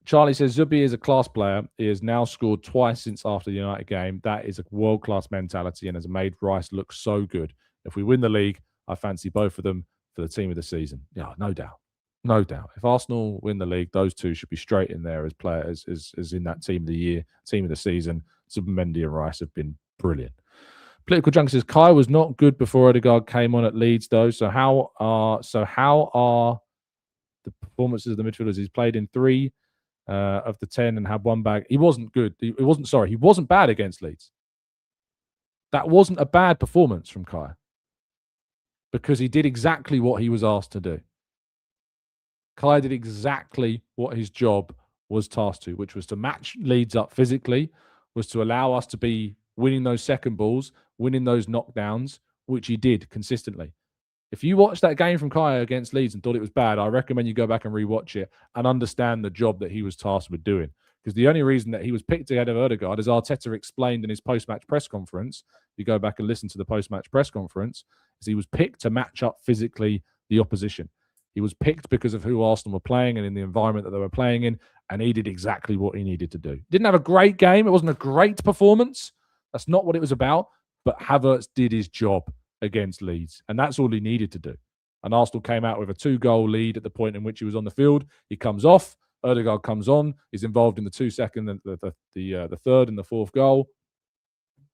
Charlie says, Zubi is a class player. He has now scored twice since after the United game. That is a world-class mentality and has made Rice look so good. If we win the league, I fancy both of them for the team of the season. Yeah, no doubt. No doubt. If Arsenal win the league, those two should be straight in there as players, as in that team of the year, team of the season. Zubimendi and Rice have been brilliant. Political Junk says, Kai was not good before Ødegaard came on at Leeds, though. So how are the performances of the midfielders? He's played in 3 of the 10 and had 1 bag. He wasn't good. He wasn't bad against Leeds. That wasn't a bad performance from Kai because he did exactly what he was asked to do. Kai did exactly what his job was tasked to, which was to match Leeds up physically, was to allow us to be winning those second balls, winning those knockdowns, which he did consistently. If you watched that game from Kai against Leeds and thought it was bad, I recommend you go back and rewatch it and understand the job that he was tasked with doing. Because the only reason that he was picked ahead of Ødegaard, as Arteta explained in his post-match press conference, if you go back and listen to the post-match press conference, is he was picked to match up physically the opposition. He was picked because of who Arsenal were playing and in the environment that they were playing in, and he did exactly what he needed to do. Didn't have a great game. It wasn't a great performance. That's not what it was about. But Havertz did his job against Leeds, and that's all he needed to do. And Arsenal came out with a 2-goal lead at the point in which he was on the field. He comes off, Ødegaard comes on, he's involved in the 2-second, the third and the 4th goal.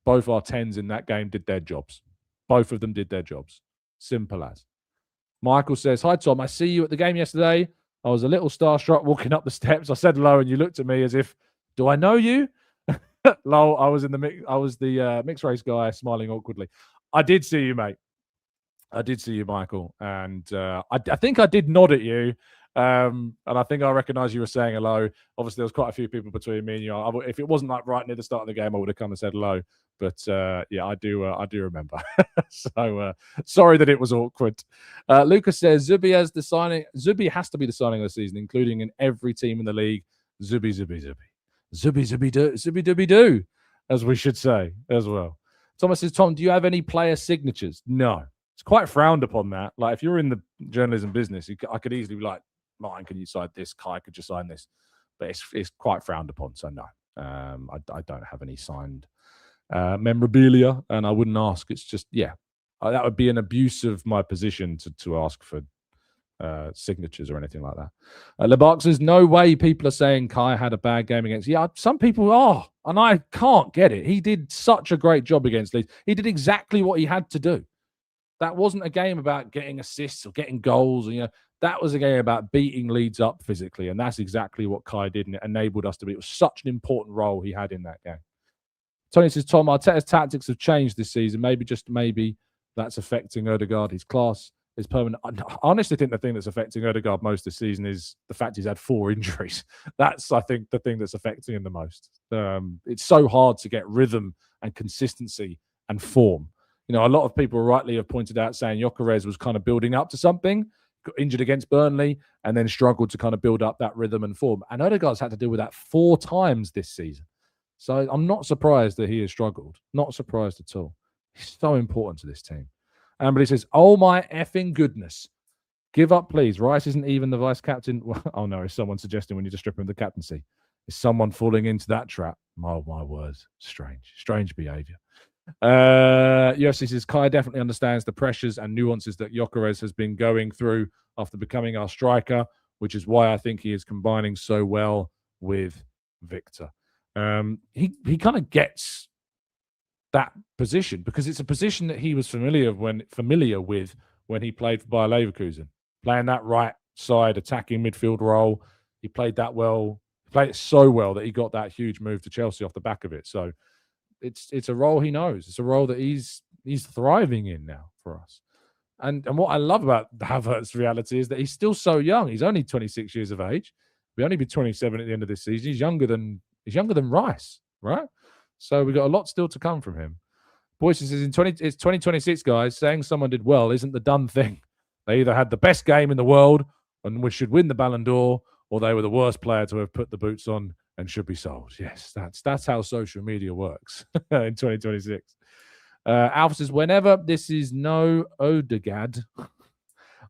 Both our 10s in that game did their jobs. Both of them did their jobs. Simple as. Michael says, hi Tom, I see you at the game yesterday. I was a little starstruck walking up the steps. I said hello and you looked at me as if, do I know you? Lol, I was the mixed race guy smiling awkwardly. I did see you, mate. I did see you, Michael. And I think I did nod at you. And I think I recognise you were saying hello. Obviously, there was quite a few people between me and you. If it wasn't like right near the start of the game, I would have come and said hello. But yeah, I do remember. So sorry that it was awkward. Lucas says Zubi has to be the signing of the season, including in every team in the league. Zubi do, as we should say as well. Thomas says, Tom, do you have any player signatures? No. It's quite frowned upon that. Like, if you're in the journalism business, I could easily be like, Martin, can you sign this? Kai, could you sign this? But it's quite frowned upon, so no. I don't have any signed memorabilia, and I wouldn't ask. It's just, yeah, that would be an abuse of my position to ask for signatures or anything like that. Lebark says, no way people are saying Kai had a bad game against. Yeah, some people are, and I can't get it. He did such a great job against Leeds. He did exactly what he had to do. That wasn't a game about getting assists or getting goals. Or, that was a game about beating Leeds up physically, and that's exactly what Kai did, and it enabled us to be. It was such an important role he had in that game. Tony says, Tom, Arteta's tactics have changed this season. Maybe that's affecting Ødegaard. His class is permanent. I honestly think the thing that's affecting Ødegaard most this season is the fact he's had 4 injuries. That's, I think, the thing that's affecting him the most. It's so hard to get rhythm and consistency and form. A lot of people rightly have pointed out saying Gyökeres was kind of building up to something, got injured against Burnley, and then struggled to kind of build up that rhythm and form. And Ødegaard's had to deal with that 4 times this season. So I'm not surprised that he has struggled. Not surprised at all. He's so important to this team. But he says, oh my effing goodness. Give up, please. Rice isn't even the vice captain. Oh, no, is someone suggesting we need to strip him of the captaincy? Is someone falling into that trap? Oh, my words. Strange behavior. UFC says, Kai definitely understands the pressures and nuances that Gyökeres has been going through after becoming our striker, which is why I think he is combining so well with Viktor. He kind of gets that position because it's a position that he was familiar with when he played for Bayer Leverkusen, playing that right side attacking midfield role. He played that well. He played it so well that he got that huge move to Chelsea off the back of it. So it's a role he knows. It's a role that he's thriving in now for us. And what I love about Havertz's reality is that he's still so young. He's only 26 years of age. He'll only be 27 at the end of this season. He's younger than Rice, right? So we've got a lot still to come from him. Boyce says it's 2026, guys. Saying someone did well isn't the done thing. They either had the best game in the world and we should win the Ballon d'Or, or they were the worst player to have put the boots on and should be sold. Yes, that's how social media works in 2026. Alpha says, whenever this is no Odegaard,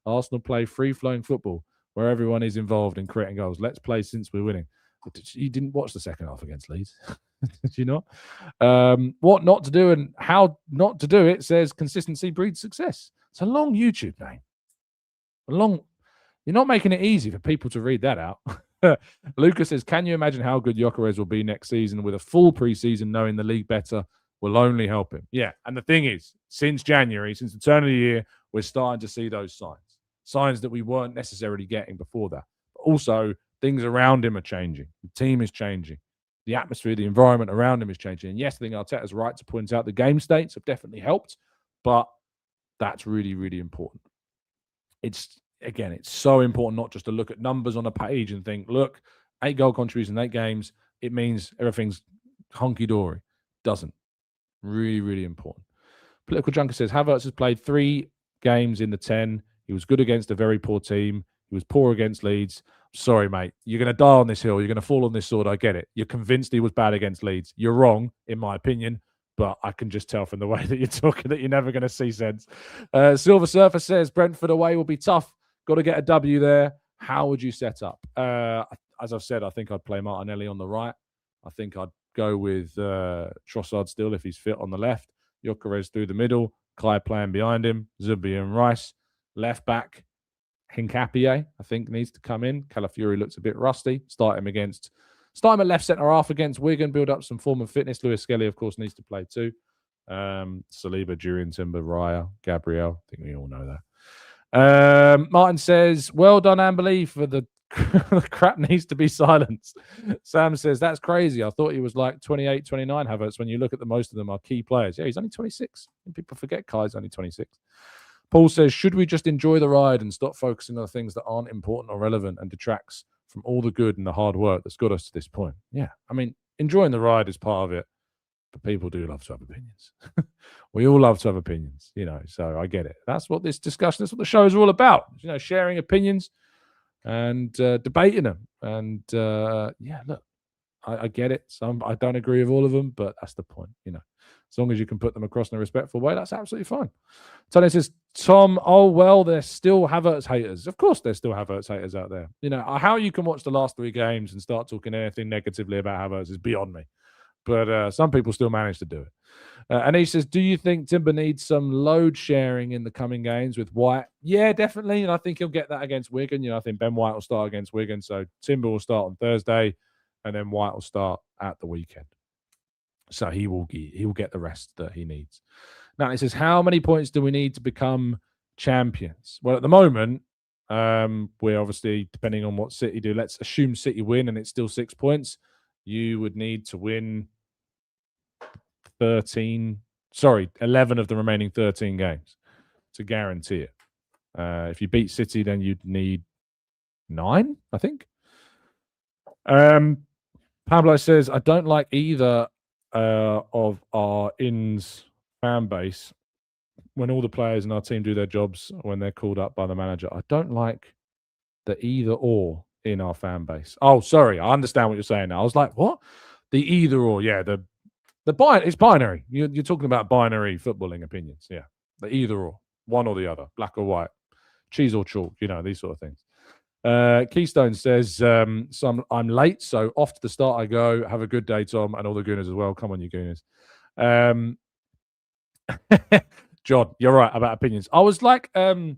Arsenal play free-flowing football where everyone is involved in creating goals. Let's play since we're winning. You didn't watch the second half against Leeds, did you not? What not to do and how not to do it says consistency breeds success. It's a long YouTube name. You're not making it easy for people to read that out. Lucas says, can you imagine how good Gyökeres will be next season with a full preseason, knowing the league better will only help him? Yeah, and the thing is, since January, since the turn of the year, we're starting to see those signs that we weren't necessarily getting before that. But also, things around him are changing. The team is changing. The atmosphere, the environment around him is changing. And yes, I think Arteta's right to point out the game states have definitely helped, but that's really, really important. It's so important not just to look at numbers on a page and think, look, 8 goal contributions in 8 games, it means everything's hunky-dory. Doesn't. Really, really important. Political Junker says, Havertz has played 3 games in the 10. He was good against a very poor team. He was poor against Leeds. Sorry, mate. You're going to die on this hill. You're going to fall on this sword. I get it. You're convinced he was bad against Leeds. You're wrong, in my opinion. But I can just tell from the way that you're talking that you're never going to see sense. Silver Surfer says, Brentford away will be tough. Got to get a W there. How would you set up? As I've said, I think I'd play Martinelli on the right. I think I'd go with Trossard still if he's fit on the left. Gyökeres through the middle. Kai playing behind him. Zubi and Rice. Left back. Hincapié, I think, needs to come in. Calafiori looks a bit rusty. Start him at left centre half against Wigan. Build up some form of fitness. Lewis Skelly, of course, needs to play too. Saliba, Durian, Timber, Raya, Gabriel. I think we all know that. Martin says, well done, Amberley, for the crap needs to be silenced. Sam says, that's crazy. I thought he was like 28, 29 Havertz. When you look at most of them are key players. Yeah, he's only 26. People forget Kai's only 26. Paul says, should we just enjoy the ride and stop focusing on the things that aren't important or relevant and detracts from all the good and the hard work that's got us to this point? Yeah, I mean, enjoying the ride is part of it, but people do love to have opinions. We all love to have opinions, so I get it. That's what this what the show is all about, sharing opinions and debating them. And yeah, look, I get it. I don't agree with all of them, but that's the point, As long as you can put them across in a respectful way, that's absolutely fine. Tony says, Tom, oh, well, there's still Havertz haters. Of course there's still Havertz haters out there. How you can watch the last 3 games and start talking anything negatively about Havertz is beyond me. But some people still manage to do it. And he says, do you think Timber needs some load sharing in the coming games with White? Yeah, definitely. And I think he'll get that against Wigan. I think Ben White will start against Wigan. So Timber will start on Thursday and then White will start at the weekend. So he will get the rest that he needs. Now, he says, how many points do we need to become champions? Well, at the moment, we're obviously, depending on what City do, let's assume City win and it's still 6 points. You would need to win 11 of the remaining 13 games to guarantee it. If you beat City, then you'd need 9, I think. Pablo says, I don't like either of our Inns fan base when all the players in our team do their jobs when they're called up by the manager. I don't like the either or in our fan base. Oh, sorry. I understand what you're saying now. I was like, what? The either or. Yeah, it's binary. You're talking about binary footballing opinions. Yeah, the either or. one or the other, black or white, cheese or chalk, these sort of things. Keystone says, so I'm late, so off to the start I go. Have a good day, Tom, and all the Gooners as well. Come on, you Gooners. John, you're right about opinions. I was like, I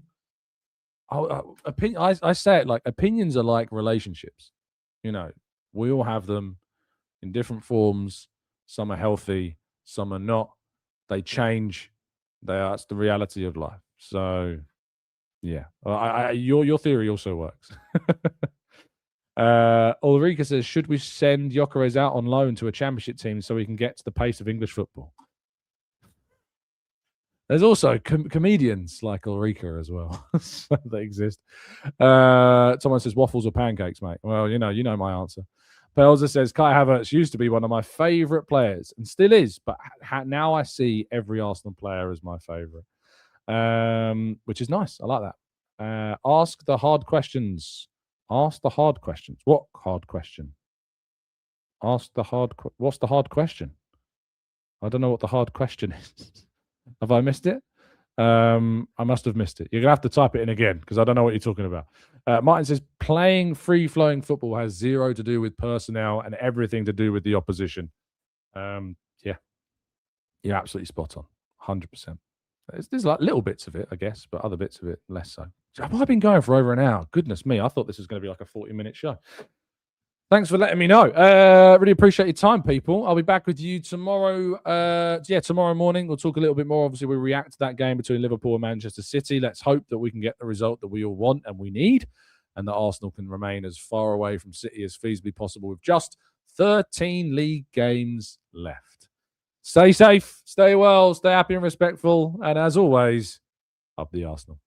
say it like opinions are like relationships. We all have them in different forms. Some are healthy, some are not. They change. That's the reality of life. So, yeah, your theory also works. Ulrika says, should we send Gyökeres out on loan to a championship team so we can get to the pace of English football? There's also comedians like Ulrika as well. They exist. Someone says waffles or pancakes, mate. Well, you know my answer. Pelza says Kai Havertz used to be one of my favourite players and still is, but now I see every Arsenal player as my favourite, which is nice. I like that. Ask the hard questions. Ask the hard questions. What hard question? What's the hard question? I don't know what the hard question is. Have I missed it? I must have missed it. You're going to have to type it in again because I don't know what you're talking about. Martin says, playing free-flowing football has zero to do with personnel and everything to do with the opposition. Yeah, you're absolutely spot on. 100%. There's like little bits of it, I guess, but other bits of it, less so. Have I been going for over an hour? Goodness me, I thought this was going to be like a 40-minute show. Thanks for letting me know. Really appreciate your time, people. I'll be back with you tomorrow. Tomorrow morning. We'll talk a little bit more. Obviously, we react to that game between Liverpool and Manchester City. Let's hope that we can get the result that we all want and we need, and that Arsenal can remain as far away from City as feasibly possible with just 13 league games left. Stay safe, stay well, stay happy and respectful, and as always, up the Arsenal.